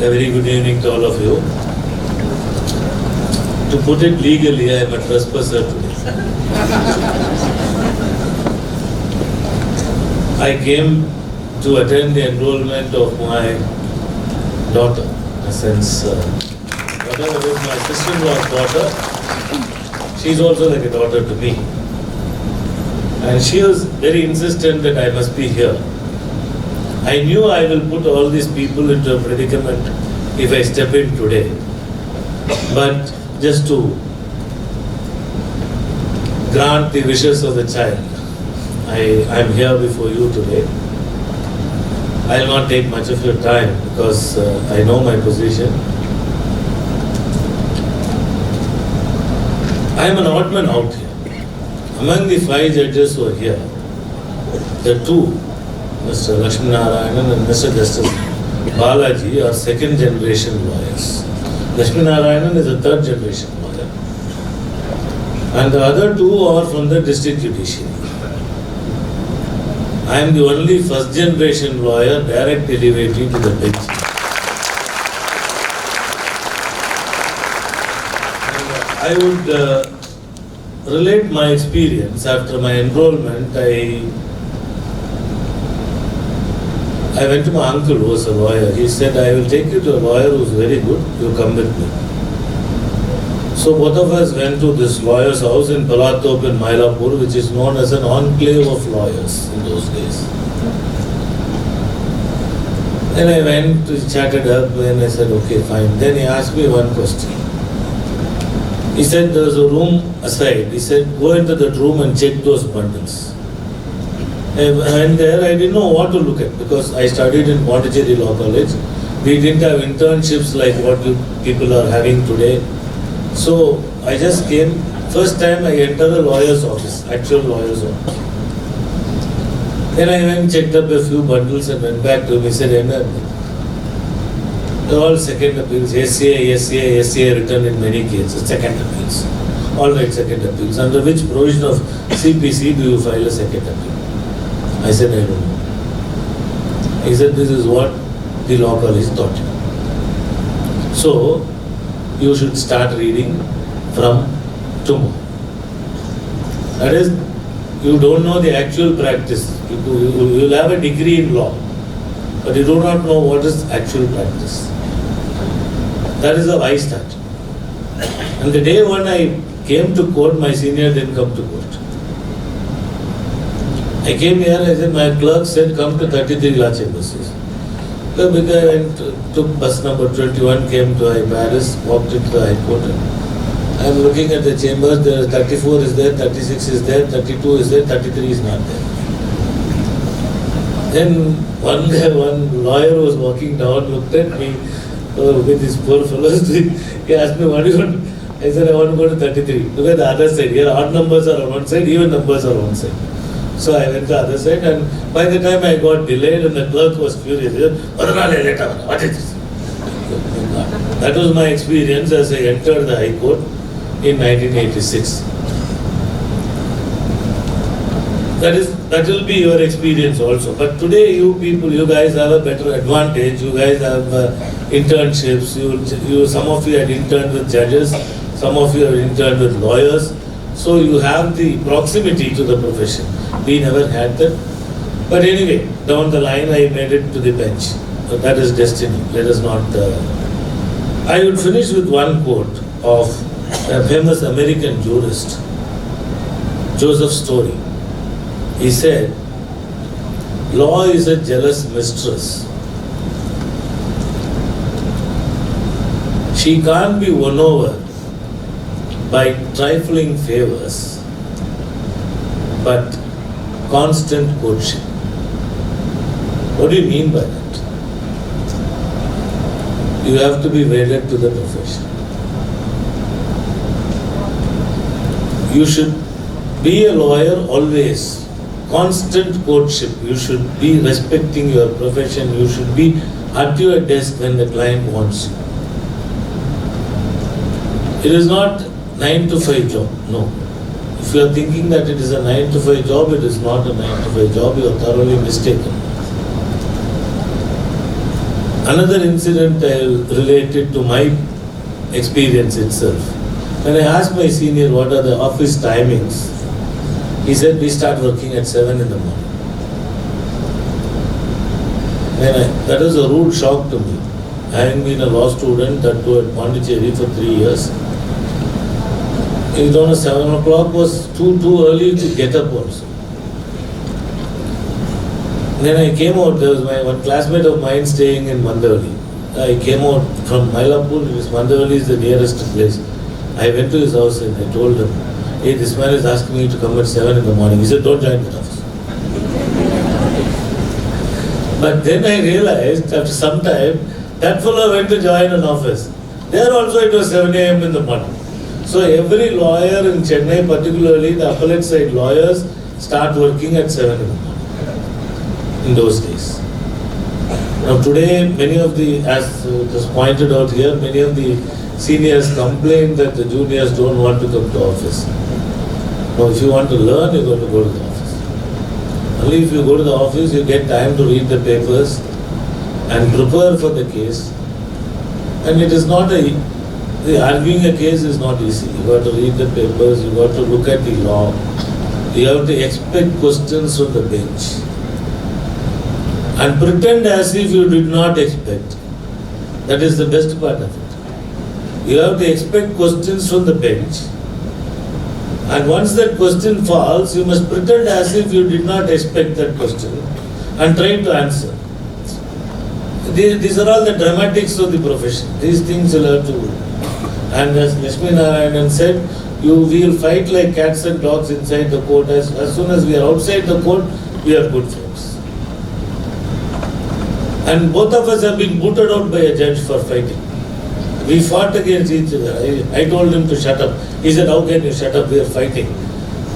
A very good evening to all of you. To put it legally, I am a trespasser today. I came to attend the enrollment of my daughter. In a sense, whatever is my sister-in-law's daughter, she is also like a daughter to me. And she was very insistent that I must be here. I knew I will put all these people into a predicament if I step in today. But just to grant the wishes of the child, I am here before you today. I will not take much of your time because I know my position. I am an odd man out here. Among the 5 judges who are here, the 2, Mr. Lakshminarayanan and Mr. Justice Balaji, are 2nd generation lawyers. Lakshminarayanan is a 3rd generation lawyer. And the other 2 are from the district judiciary. I am the only 1st generation lawyer direct elevating to the bench. I would relate my experience after my enrollment. I went to my uncle who was a lawyer. He said, I will take you to a lawyer who is very good. You come with me. So both of us went to this lawyer's house in Palatop in Mylapore, which is known as an enclave of lawyers in those days. Then I went, we chatted up, and I said, okay, fine. Then he asked me one question. He said, there was a room aside. He said, go into that room and check those bundles. And there I didn't know what to look at because I studied in Pondicherry Law College. We didn't have internships like what people are having today. So I just came, first time I entered a lawyer's office, actual lawyer's office. Then I went, checked up a few bundles and went back to him. He said, they're all 2nd appeals, SCA written in many cases, 2nd appeals. All right, 2nd appeals. Under which provision of CPC do you file a 2nd appeal? I said, I don't know. He said, this is what the law college taught you. So, you should start reading from tomorrow. That is, you don't know the actual practice. You will have a degree in law, but you do not know what is actual practice. That is how I started. And the day when I came to court, my senior didn't come to court. I came here, I said, my clerk said, come to 33 law chambers. So because I went, took bus number 21, came to Madras, walked into the High Court. I am looking at the chambers, there is 34 is there, 36 is there, 32 is there, 33 is not there. Then one lawyer was walking down, looked at me, with these poor fellows. He asked me, what do you want? I said, I want to go to 33. Look at the other side. Here odd numbers are on one side, even numbers are on one side. So I went to the other side, and by the time I got delayed and the clerk was furious, he said, what is this? That was my experience as I entered the High Court in 1986. That will be your experience also. But today you people, you guys have a better advantage. You guys have internships. Some of you had interned with judges. Some of you have interned with lawyers. So you have the proximity to the profession. We never had that. But anyway, down the line I made it to the bench. But that is destiny. Let us not... I would finish with one quote of a famous American jurist, Joseph Story. He said, "Law is a jealous mistress. She can't be won over by trifling favors, but constant courtship." What do you mean by that? You have to be wedded to the profession. You should be a lawyer always. Constant courtship. You should be respecting your profession. You should be at your desk when the client wants you. It is not 9 to 5 job. No. If you are thinking that it is a 9 to 5 job, it is not a 9 to 5 job. You are thoroughly mistaken. Another incident I related to my experience itself. When I asked my senior what are the office timings, he said we start working at 7 in the morning. That was a rude shock to me. Having been a law student, that too at Pondicherry for 3 years, it was 7 o'clock was too early to get up also. Then I came out, there was one classmate of mine staying in Mandavali. I came out from Mylapore, Mandavali is the nearest place. I went to his house and I told him, "Hey, this man is asking me to come at 7 in the morning. He said, "Don't join that office." But then I realized after some time, that fellow went to join an office. There also it was 7 a.m. in the morning. So every lawyer in Chennai, particularly the appellate side lawyers, start working at 7 in the morning. In those days. Now today, many of the, as it was pointed out here, many of the seniors complain that the juniors don't want to come to office. Now if you want to learn, you're going to go to the office. Only if you go to the office, you get time to read the papers and prepare for the case. And it is not arguing a case is not easy. You got to read the papers, you got to look at the law. You have to expect questions from the bench. And pretend as if you did not expect. That is the best part of it. You have to expect questions from the bench. And once that question falls, you must pretend as if you did not expect that question and try to answer. These are all the dramatics of the profession. These things you'll have to do. And as Lakshminarayanan said, we will fight like cats and dogs inside the court. As soon as we are outside the court, we are good friends. And both of us have been booted out by a judge for fighting. We fought against each other. I told him to shut up. He said, "How can you shut up? We are fighting."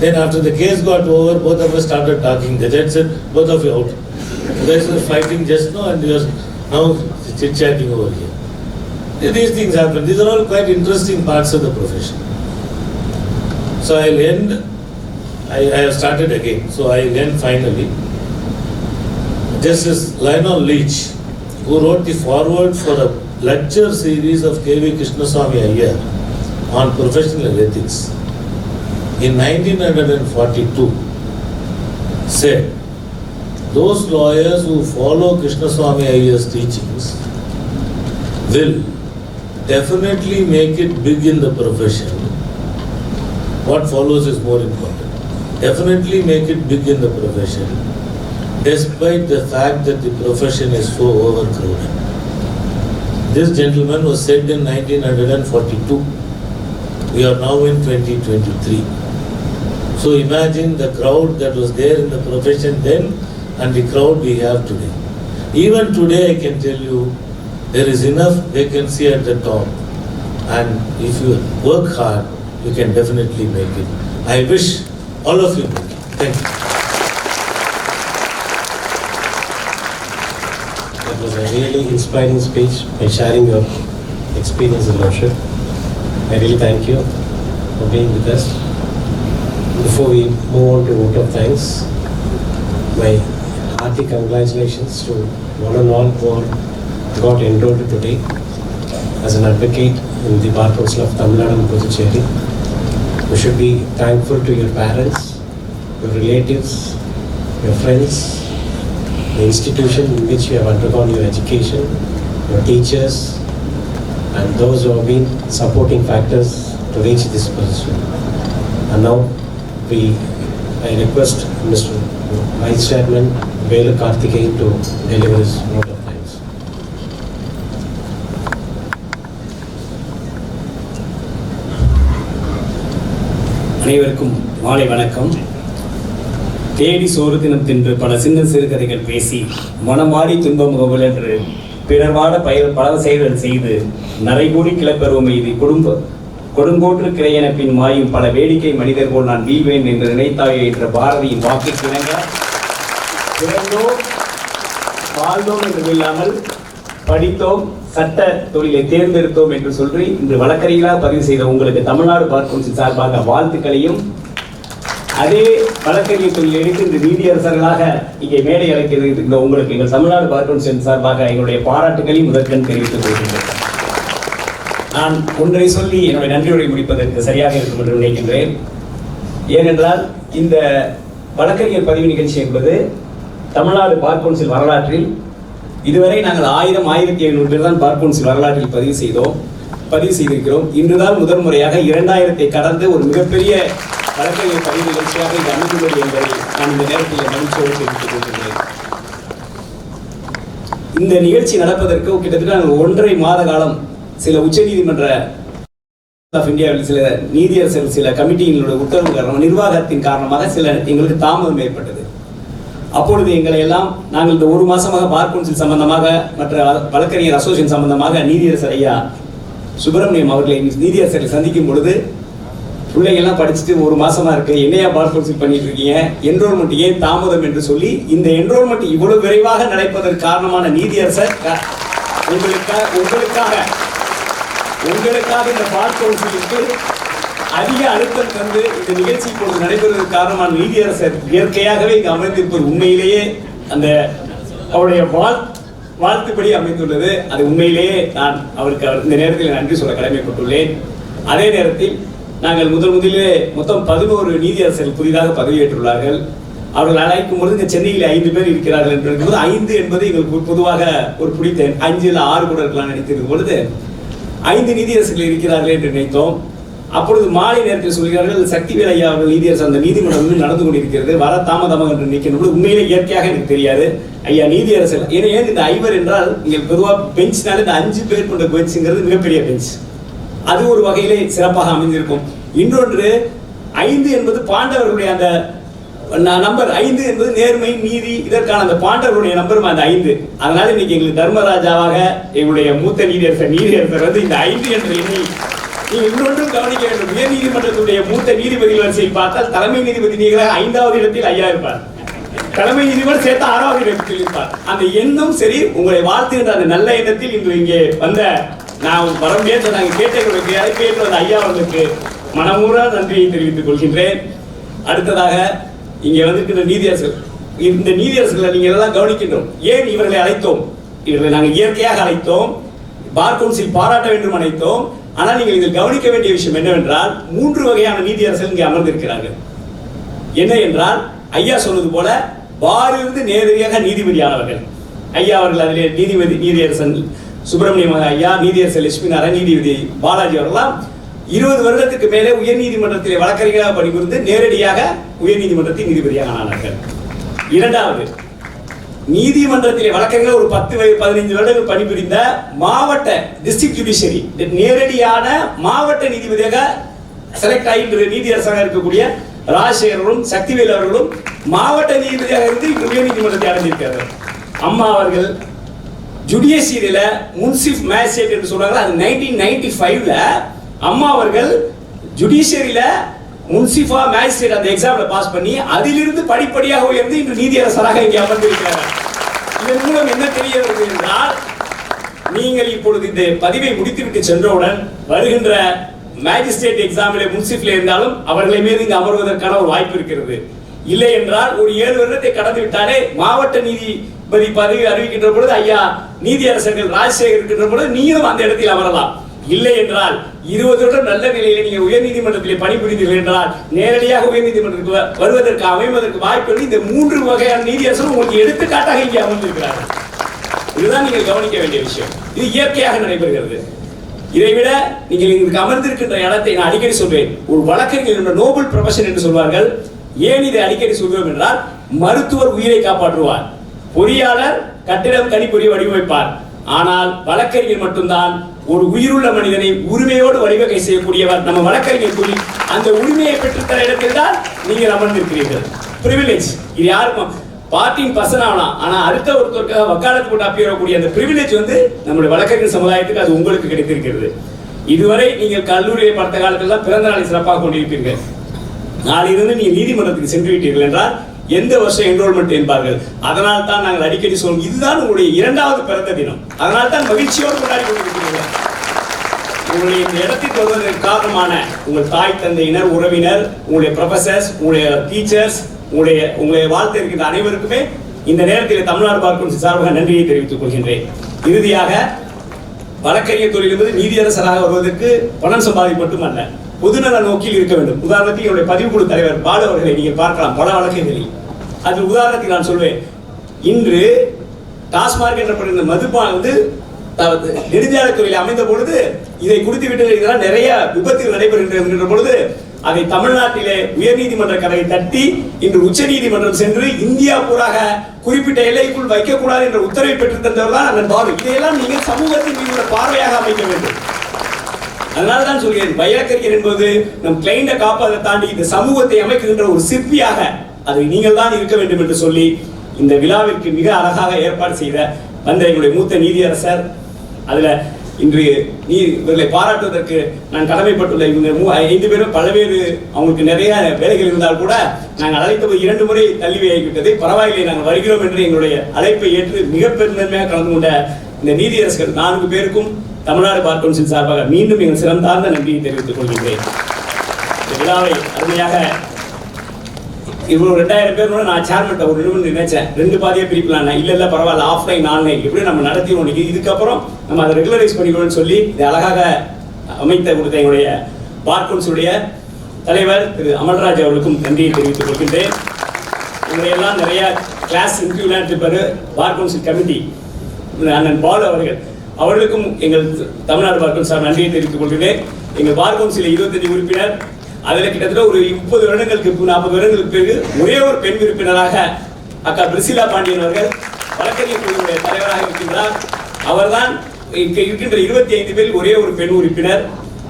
Then after the case got over, both of us started talking. The judge said, "Both of you out." You guys were fighting just now and you are now chit-chatting over here. These things happen. These are all quite interesting parts of the profession. So I'll end. I have started again. So I'll end finally. Justice Lionel Leach, who wrote the foreword for a lecture series of K.V. Krishnaswamy Iyer on professional ethics, in 1942 said, "Those lawyers who follow Krishnaswamy Iyer's teachings will definitely make it big in the profession." What follows is more important. Definitely make it big in the profession, despite the fact that the profession is so overcrowded. This gentleman was said in 1942. We are now in 2023. So imagine the crowd that was there in the profession then and the crowd we have today. Even today I can tell you there is enough vacancy at the top, and if you work hard, you can definitely make it. I wish all of you make it. Thank you. That was a really inspiring speech by sharing your experience in lordship. I really thank you for being with us. Before we move on to vote of thanks, My hearty congratulations to one and all who got enrolled today as an advocate in the Bar Council of Tamilnadu Puducherry. You should be thankful to your parents, your relatives, your friends, the institution in which you have undergone your education, your teachers, and those who have been supporting factors to reach this position. And now I request Mr. Vice Chairman V.Lakshminarayanan to deliver his note of thanks. அனைவருக்கும் மாலை வணக்கம். தேடி சோறு தினம் தின்று பல சின்ன சிறுகதைகள் பேசி மனமாடி துன்பம் முகவல் என்று பிறர்வாட பல செயல்கள் செய்து நரைகூடி கிளப்பெறுவோம் இது கொடுங்கோற்று கிரையென பின் மாயும் பல வேடிக்கை மனிதர் போல் நான் வீழ்வேன் என்று நினைத்தாயே என்ற பாரதியின் வாக்கு கிணங்க பிறந்தோம் வாழ்ந்தோம் என்று இல்லாமல் படித்தோம், சட்ட தொழிலை தேர்ந்தெடுத்தோம் என்று சொல்லி இன்று வழக்கறிஞராக பதிவு செய்த உங்களுக்கு தமிழ்நாடு பார் கவுன்சில் சார்பாக வாழ்த்துக்களையும், அதே வழக்கறிஞர் தொழில் எடுத்து இன்று நீதியரசர்களாக இங்கே மேடை அழைக்கிற உங்களுக்கு எங்கள் தமிழ்நாடு பார் கவுன்சில் சார்பாக எங்களுடைய பாராட்டுகளையும் முதற்கண் தெரிவித்துக் கொள்கின்றேன். நான் ஒன்றை சொல்லி என்னுடைய நன்றியுரை முடிப்பதற்கு சரியாக இருக்கும் என்று நினைக்கின்றேன். ஏனென்றால் இந்த வழக்கறிஞர் பதிவு நிகழ்ச்சி என்பது தமிழ்நாடு பார் கவுன்சில் வரலாற்றில் இதுவரை நாங்கள் 1000-1700 பேர் தான் பார் கவுன்சில் வரலாற்றில் பதிவு செய்திருக்கிறோம். இன்றுதான் முதல் முறையாக 2000-ஐ கடந்து ஒரு மிகப்பெரிய வழக்கறிஞர் பதிவு நிகழ்ச்சியாக இது அமைந்துள்ளது என்பதை நான் இந்த நேரத்தில் மகிழ்ச்சியோடு தெரிவித்துக் கொள்கிறேன். இந்த நிகழ்ச்சி நடப்பதற்கு கிட்டத்தட்ட நாங்கள் 1.5 மாத காலம் சில உச்சநீதிமன்ற ஆஃப் இந்தியாவில் சில நீதியரசர்கள் சில கமிட்டியினுடைய உத்தரவு காரணமாக நிர்வாகத்தின் காரணமாக எங்களுக்கு தாமதம் ஏற்பட்டது. அப்பொழுது எங்களை எல்லாம் நாங்கள் இந்த 1 மாசமாக பார் கவுன்சில் சம்பந்தமாக மற்ற வழக்கறிஞர் அசோசியேஷன் சம்பந்தமாக நீதியரசர் ஐயா சுப்பிரமணியம் அவர்களை நீதியரசரை சந்திக்கும் பொழுது பிள்ளைங்கெல்லாம் படிச்சுட்டு 1 மாசமா இருக்கு, என்னையா பார் கவுன்சில் பண்ணிட்டு இருக்கீங்க, என்ரோல்மெண்ட் ஏன் தாமதம் என்று சொல்லி இந்த என்ரோல்மெண்ட் இவ்வளவு விரைவாக நடப்பதற்கு காரணமான நீதியரசர் உங்களுக்காக இந்த பார் கவுன்சிலுக்கு அதிக அழுத்தம் தந்து இந்த நிகழ்ச்சி இப்பொழுது நடைபெறுவதற்கு காரணமான நீதியரசர் இயற்கையாகவே இங்கு அமைந்திருப்பது உண்மையிலேயே அந்த அவருடைய வாழ்த்துப்படி அமைந்துள்ளது. அது உண்மையிலேயே நான் அவருக்கு இந்த நேரத்தில் நன்றி சொல்ல கடமைப்பட்டுள்ளேன். அதே நேரத்தில் நாங்கள் முதலிலே மொத்தம் 11 நீதியரசர்கள் புதிதாக பதவியேற்றுள்ளார்கள். அவர்கள் அழைக்கும் பொழுது இங்கே சென்னையில் 5 பேர் இருக்கிறார்கள் என்று இருக்கும்போது 5 என்பது எங்களுக்கு பொதுவாக ஒரு பிடித்தேன். 5 இல்ல 6 கூட இருக்கலாம் நினைத்திருக்கும் பொழுது 5 நீதியரசர்கள் இருக்கிறார்கள் என்று நினைத்தோம். அப்பொழுது மாலை நேரத்தில் சொல்கிறார்கள் சக்திவேல் ஐயா அவர்கள் நீதியரசர் அந்த நீதிமன்றம் நடந்து கொண்டிருக்கிறது, வர தாமதமாக என்று நினைக்கின்ற பொழுது உண்மையிலே இயற்கையாக எனக்கு தெரியாது ஐயா நீதியரசர். ஏன் இந்த 5 என்றால் இங்கே பொதுவாக பெஞ்ச்னால இந்த 5 பேர் கொண்ட பெஞ்சுங்கிறது மிகப்பெரிய பெஞ்ச், அது ஒரு வகையிலே சிறப்பாக அமைந்திருக்கும். இன்னொன்று 5 என்பது பாண்டவர்களுடைய அந்த நம்பர் 5 என்பது நேர்மை நீதி இதற்கான அந்த பாண்டவருடைய நம்பரும் அந்த 5. அதனால இன்னைக்கு எங்களுக்கு தர்மராஜாவாக எங்களுடைய மூத்த நீதியரசர் வந்து இந்த 5 என்ற எண்ணி நீங்கள் இன்னொன்றும் கவனிக்க வேண்டும். உயர் நீதிமன்றத்துடைய மூத்த நீதிபதி வரிசையில் பார்த்தால் தலைமை நீதிபதி நீங்களாக 5வது இடத்தில் ஐயா இருப்பார், தலைமை நீதிபதி சேர்த்து 6வது இடத்தில் இருப்பார். அந்த எண்ணம் சரி, உங்களை வாழ்த்துகின்ற அந்த நல்ல எண்ணத்தில் இன்று இங்கே வந்த நான் வரம்பேற்ற நாங்கள் கேட்டவர்களுக்கு அழைப்பேற்ற அந்த ஐயா அவர்களுக்கு மனமூற நன்றியை தெரிவித்துக் கொள்கின்றேன். அடுத்ததாக இங்கே வந்திருக்கின்ற நீதியரசர்கள், இந்த நீதியரசர்களை நீங்கள் எல்லாம் கவனிக்கின்றோம். ஏன் இவர்களை அழைத்தோம்? இவர்களை நாங்கள் இயற்கையாக அழைத்தோம், பார் கவுன்சில் பாராட்ட வேண்டும் அழைத்தோம். ஆனால் நீங்கள் இதில் கவனிக்க வேண்டிய விஷயம் என்னவென்றால் 3 வகையான நீதியரசர்கள் இங்கே அமர்ந்திருக்கிறார்கள். என்ன என்றால் ஐயா சொன்னது போல பாரிலிருந்து நேரடியாக நீதிபதியானவர்கள் ஐயா அவர்கள், அதிலே நீதியரசன் சுப்பிரமணியம் ஐயா, நீதியரசர் லட்சுமிநாராயணன், நீதிபதி பாலாஜி அவர்களாம் 20 வருடத்துக்கு மேலே உயர் நீதிமன்றத்திலே வழக்கறிஞராக பணிபுரிந்து நேரடியாக உயர் நீதிமன்றத்தில் நீதிபதியாக ஆனார்கள். இரண்டாவது, நீதிமன்றத்திலே வழக்கறிஞர் ஒரு 10-15 வருடங்கள் பணிபுரிந்த மாவட்ட டிஸ்ட்ரிக்ட் ஜுடிஷியரி நேரடியான மாவட்ட நீதிபதியாக செலக்ட் ஆகி நீதியரசராக இருக்கக்கூடிய ராஜசேகரும் சக்திவேல் அவர்களும் மாவட்ட நீதிபதியாக இருந்து உயர் நீதிமன்றத்தை அடைந்திருக்கிறார்கள். அம்மா அவர்கள் ஜுடிஷியரியில முன்சிஃப் மேஜிஸ்ட்ரேட் என்று சொல்றாங்க, அது 1995ல அம்மா அவர்கள் ஜுடிஷியரியில முன்சிஃபா மேஜிஸ்ட்ரேட் அந்த எக்ஸாம்ல பாஸ் பண்ணி அதிலிருந்து படிப்படியாக உயர்ந்து இன்று நீதியரசராக இங்கே அமர்ந்திருக்கிறார். இதன் மூலம் என்ன தெரிய வருகிறது என்றால், நீங்கள் இப்பொழுது இந்த பதிவை முடித்துவிட்டு சென்றவுடன் வருகின்ற மேஜிஸ்ட்ரேட் எக்ஸாமிலே முன்சிஃப்ல இருந்தாலும் அவர்களை மீது இங்கு அமர்வதற்கான ஒரு வாய்ப்பு இருக்கிறது. இல்லை என்றால் ஒரு 7 வருடத்தை கடந்து விட்டாலே மாவட்ட நீதிபதி பதவி அறிவிக்கின்ற பொழுது ஐயா நீதியரசர்கள் ராஜசேகர் இருக்கின்ற பொழுது நீங்களும் அந்த இடத்தில் அமரலாம். இல்லை என்றால் 20 வருடம் நல்ல நிலையில் நீங்கள் உயர்நீதிமன்றத்திலே பணிபுரிந்தீர்கள் என்றால் நேரடியாக உயர்நீதிமன்றத்துக்கு வருவதற்கு அமைவதற்கு வாய்ப்பு. இந்த 3 வகையான நீதியரசரும் உங்களுக்கு எடுத்துக்காட்டாக இங்கே அமர்ந்திருக்கிறார்கள். இதுதான் நீங்கள் கவனிக்க வேண்டிய விஷயம். இது இயற்கையாக நடைபெறுகிறது. இதைவிட நீங்கள் இங்கு அமர்ந்திருக்கின்ற இடத்தை நான் அடிக்கடி சொல்வேன். ஒரு வழக்கறிஞர் என்ற நோபல் ப்ரொஃபஷன் என்று சொல்வார்கள். ஏன் இதை அடிக்கடி சொல்வோம் என்றால், மருத்துவர் உயிரை காப்பாற்றுவார், பொறியாளர் கட்டிடம் கணிப்பொறி வடிவமைப்பார். ஆனால் வழக்கறிஞர் மட்டும்தான் ஒரு உயிருள்ள மனிதனை உரிமையோடு வழிவகை செய்யக்கூடியவர். நம்ம வழக்கறிஞர் கூறி அந்த உரிமையை பெற்றுத்தர இடத்தில் தான் நீங்கள் அமர்ந்திருக்கிறீர்கள். பிரிவிலேஜ் இது யாருக்கும் பார்ட்டியின் பர்சன் ஆகலாம், ஆனா அடுத்த ஒருத்தருக்காக வக்காலத்து போட்டு அப்பியரக்கூடிய அந்த பிரிவிலேஜ் நம்முடைய வழக்கறிஞர் சமுதாயத்துக்கு அது உங்களுக்கு கிடைத்திருக்கிறது. இதுவரை நீங்கள் கல்லூரியை பார்த்த காலத்தில் தான் பிறந்த நாளை சிறப்பாக கொண்டிருப்பீர்கள். நாளிலிருந்து நீங்கள் நீதிமன்றத்துக்கு சென்று விட்டீர்கள் என்றால் எந்த வருஷம் என்ரோல்மெண்ட் என்பார்கள். அதனால் தான் நாங்கள் அடிக்கடி சொல்வோம், இதுதான் உங்களுடைய 2வது பிறந்த தினம். அதனால் தான் மகிழ்ச்சியோடு கொண்டாடி கொண்டிருக்கிறீர்கள். உங்களுடைய இந்த இடத்துக்கு வருவதற்கு காரணமான உங்கள் தாய் தந்தையினர், உறவினர், உங்களுடைய ப்ரொஃபசர்ஸ், உங்களுடைய டீச்சர்ஸ், உங்களுடைய வாழ்த்து இருக்கின்ற அனைவருக்குமே இந்த நேரத்தில் தமிழ்நாடு பார் கவுன்சில் சார்பாக நன்றியை தெரிவித்துக் கொள்கின்றேன். இறுதியாக வழக்கறிஞர் தொழில் என்பது நீதியரசராக வருவதற்கு பணம் சம்பாதி மட்டுமல்ல, பொதுநல நோக்கில் இருக்க வேண்டும். உதாரணத்துக்கு என்னுடைய பதிவுக்குழு தலைவர் பாலு அவர்களை நீங்கள் பார்க்கலாம் பல வழக்குகளில். அது உதாரணத்துக்கு நான் சொல்வேன், இன்று டாஸ்மார்க் என்ற மதுபான நெடுஞ்சாலைத்துறையில் அமைந்த பொழுது இதை குடித்து விட்டு இதெல்லாம் நிறைய விபத்துகள் நடைபெறுகின்ற பொழுது அதை தமிழ்நாட்டிலே உயர்நீதிமன்ற கதவை தட்டி இன்று உச்ச நீதிமன்றம் சென்று இந்தியா பூராக குறிப்பிட்ட எல்லைக்குள் வைக்கக்கூடாது என்ற உத்தரவை பெற்று தந்தவர் தான் அண்ணன் பாலு. இதையெல்லாம் நீங்கள் சமூகத்தின் மீது பார்வையாக அமைக்க வேண்டும். அதனால்தான் சொல்கிறேன், வழக்கறிஞர் என்பது நம் கிளைண்ட காப்பதை தாண்டி இந்த சமூகத்தை அமைக்கின்ற ஒரு சிற்பியாக அதை நீங்கள் தான் இருக்க வேண்டும் என்று சொல்லி இந்த விழாவிற்கு மிக அழகாக ஏற்பாடு செய்த வந்த எங்களுடைய மூத்த நீதியரசர், அதுல இன்று இவர்களை பாராட்டுவதற்கு நான் கடமைப்பட்டுள்ள இவங்க 5 பேரும் பல்வேறு அவங்களுக்கு நிறைய வேலைகள் இருந்தால் கூட நாங்கள் அழைத்தது 2 முறை தள்ளி வைக்கிவிட்டது. பரவாயில்லை, நாங்கள் வருகிறோம் என்று எங்களுடைய அழைப்பை ஏற்று மிக பெருந்தன்மையாக கலந்து கொண்ட இந்த நீதியரசர்கள் 4 பேருக்கும் தமிழ்நாடு பார் கவுன்சில் சார்பாக மீண்டும் எங்கள் சிறந்தார்ந்த நன்றியை தெரிவித்துக் கொள்கின்றேன். இந்த விழாவை அருமையாக இவ்வளவு 2000 பேர் நான் சேர்மன் ஒரு நிமிடம் நினைச்சேன், 2 பாதியை பிரிக்கலாம். இல்ல பரவாயில்ல, ஆஃப்லைன் ஆன்லைன் எப்படி நம்ம நடத்திடுவோம், இதுக்கப்புறம் நம்ம அதை ரெகுலரைஸ் பண்ணிக்கணும்னு சொல்லி இதை அழகாக அமைத்த கொடுத்த எங்களுடைய பார் கவுன்சிலுடைய தலைவர் திரு அமல்ராஜ் அவர்களுக்கும் நன்றியை தெரிவித்துக் கொள்கின்றேன். இவரையெல்லாம் நிறைய கிளாஸ் இன்டர்வியூலாம் எடுத்துப்பாரு பார் கவுன்சில் கமிட்டி அண்ணன் பாலு அவர்களுக்கும் எங்கள் தமிழ்நாடு பார் கவுன்சில் சார் நன்றியை தெரிவித்துக் கொள்கிறேன். எங்கள் பார் கவுன்சிலில் 25 உறுப்பினர், அதில் கிட்டத்தட்ட ஒரு 30 வருடங்களுக்கு 40 வருடங்களுக்கு பிறகு ஒரே ஒரு பெண் உறுப்பினராக அக்கா பிரிசிலா பாண்டியன் அவர்கள் வழக்கறிஞர் குழுவுடைய தலைவராக இருக்கின்றார். அவர்தான் இருக்கின்ற 25 பேரில் ஒரே ஒரு பெண் உறுப்பினர்.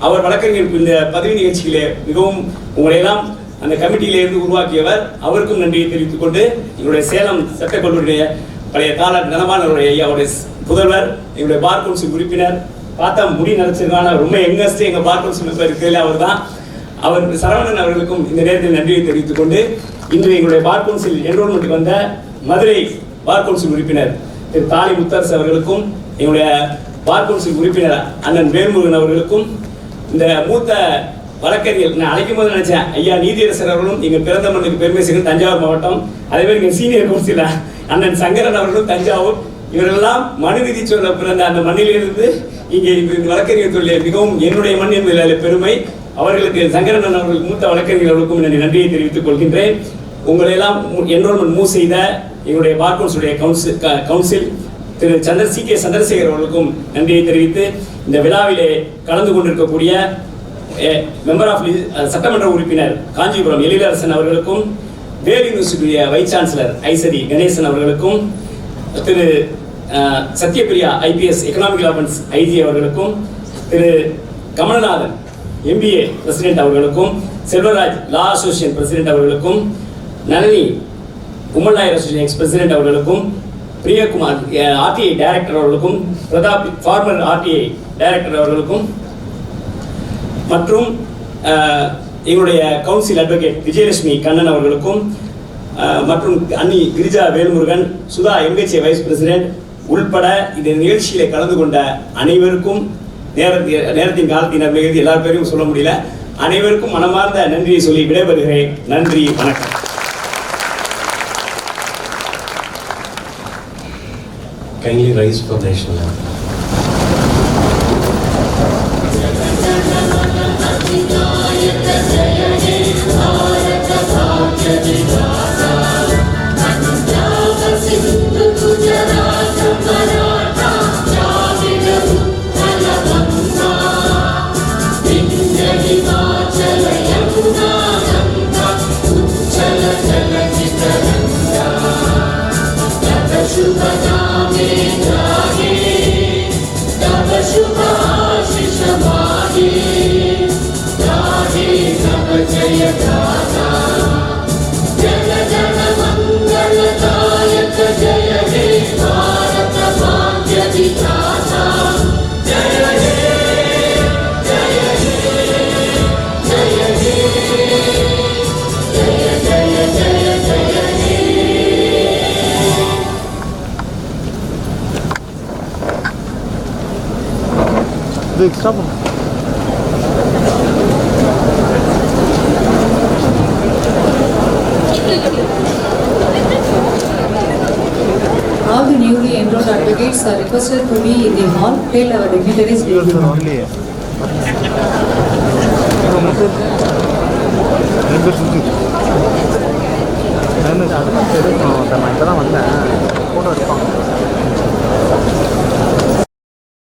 அவர் வழக்கறிஞர் இந்த பதவி நிகழ்ச்சியிலே மிகவும் உங்களையெல்லாம் அந்த கமிட்டியிலே இருந்து உருவாக்கியவர். அவருக்கும் நன்றியை தெரிவித்துக் கொண்டு எங்களுடைய சேலம் சட்டக்கல்லூரியுடைய பழைய காலர் நலமானவருடைய ஐயாவுடைய புதல்வர், எங்களுடைய பார் கவுன்சில் உறுப்பினர், பார்த்தா முடி நடிச்சிருக்கான ரொம்ப யங்கஸ்ட் எங்கள் பார் கவுன்சில் மெம்பர் இருக்கிறதுல அவர் தான். அவர் சரவணன் அவர்களுக்கும் இந்த நேரத்தில் நன்றியை தெரிவித்துக் கொண்டு இன்று எங்களுடைய பார் கவுன்சில் என்ரோல்மெண்ட்டுக்கு வந்த மதுரை பார் கவுன்சில் உறுப்பினர் திரு தாலி முத்தரசு அவர்களுக்கும், எங்களுடைய பார் கவுன்சில் உறுப்பினர் அண்ணன் வேல்முருகன் அவர்களுக்கும், இந்த மூத்த வழக்கறிஞர் நான் அழைக்கும் போது நினைச்சேன் ஐயா நீதியரசர் அவர்களும் எங்கள் பிறந்த மண்ணுக்கு பெருமை சேர்ந்து தஞ்சாவூர் மாவட்டம், அதே மாதிரி எங்கள் சீனியர் கவுன்சிலர் அண்ணன் சங்கரன் அவர்களும் தஞ்சாவூர், இவரெல்லாம் மனுநீதி சொல்ல பிறந்த அந்த மண்ணிலிருந்து இங்கே வழக்கறிஞர் தொழில் மிகவும் என்னுடைய மண் என்பதில் பெருமை. அவர்களுக்கு சங்கரன் அவர்களுக்கு மூத்த வழக்கறிஞர்களுக்கும் நன்றியை தெரிவித்துக் கொள்கின்றேன். உங்களையெல்லாம் என்ரோல்மெண்ட் மூவ் செய்த எங்களுடைய பார் கவுன்சிலுடைய கவுன்சில் திரு கே சந்திரசேகர் அவர்களுக்கும் நன்றியை தெரிவித்து இந்த விழாவிலே கலந்து கொண்டிருக்கக்கூடிய மெம்பர் ஆஃப் சட்டமன்ற உறுப்பினர் காஞ்சிபுரம் எழிலரசன் அவர்களுக்கும், வேல் யூனிவர்சிட்டியுடைய வைஸ் சான்சலர் ஐசரி கணேசன் அவர்களுக்கும், Thiru Sathyapriya IPS economic affairs IG அவர்களுக்கும், திரு கமல்நாதன் MBA பிரசிடென்ட் அவர்களுக்கும், செல்வராஜ் லா அசோசியேஷன் பிரசிடென்ட் அவர்களுக்கும், Nalini woman lawyer association ex president அவர்களுக்கும், பிரியகுமார் RTI டைரக்டர் அவர்களுக்கும், பிரதாப் ஃபார்மர் RTI டைரக்டர் அவர்களுக்கும், மற்றும் எங்களுடைய கவுன்சில் அட்வொகேட் விஜயலட்சுமி கண்ணன் அவர்களுக்கும், மற்றும் Anni Girija Velmurugan, Sudha MHA vice president உள்பட இந்த நிகழ்ச்சியிலே கலந்து கொண்ட அனைவருக்கும் நேரத்தின் காலத்தினர் மிகுதி எல்லா பேரையும் சொல்ல முடியல, அனைவருக்கும் மனமார்ந்த நன்றியை சொல்லி விடைபெறுகிறேன். நன்றி, வணக்கம். kindly rise for national anthem. இது எக்ஸ்ட்ரா பண்ணும். All the newly enrolled advocates are requested to be in the hall till our dignitaries leave the hall. நான் இப்போ தான் வந்தேன். ஃபோட்டோ எடுப்பாங்க.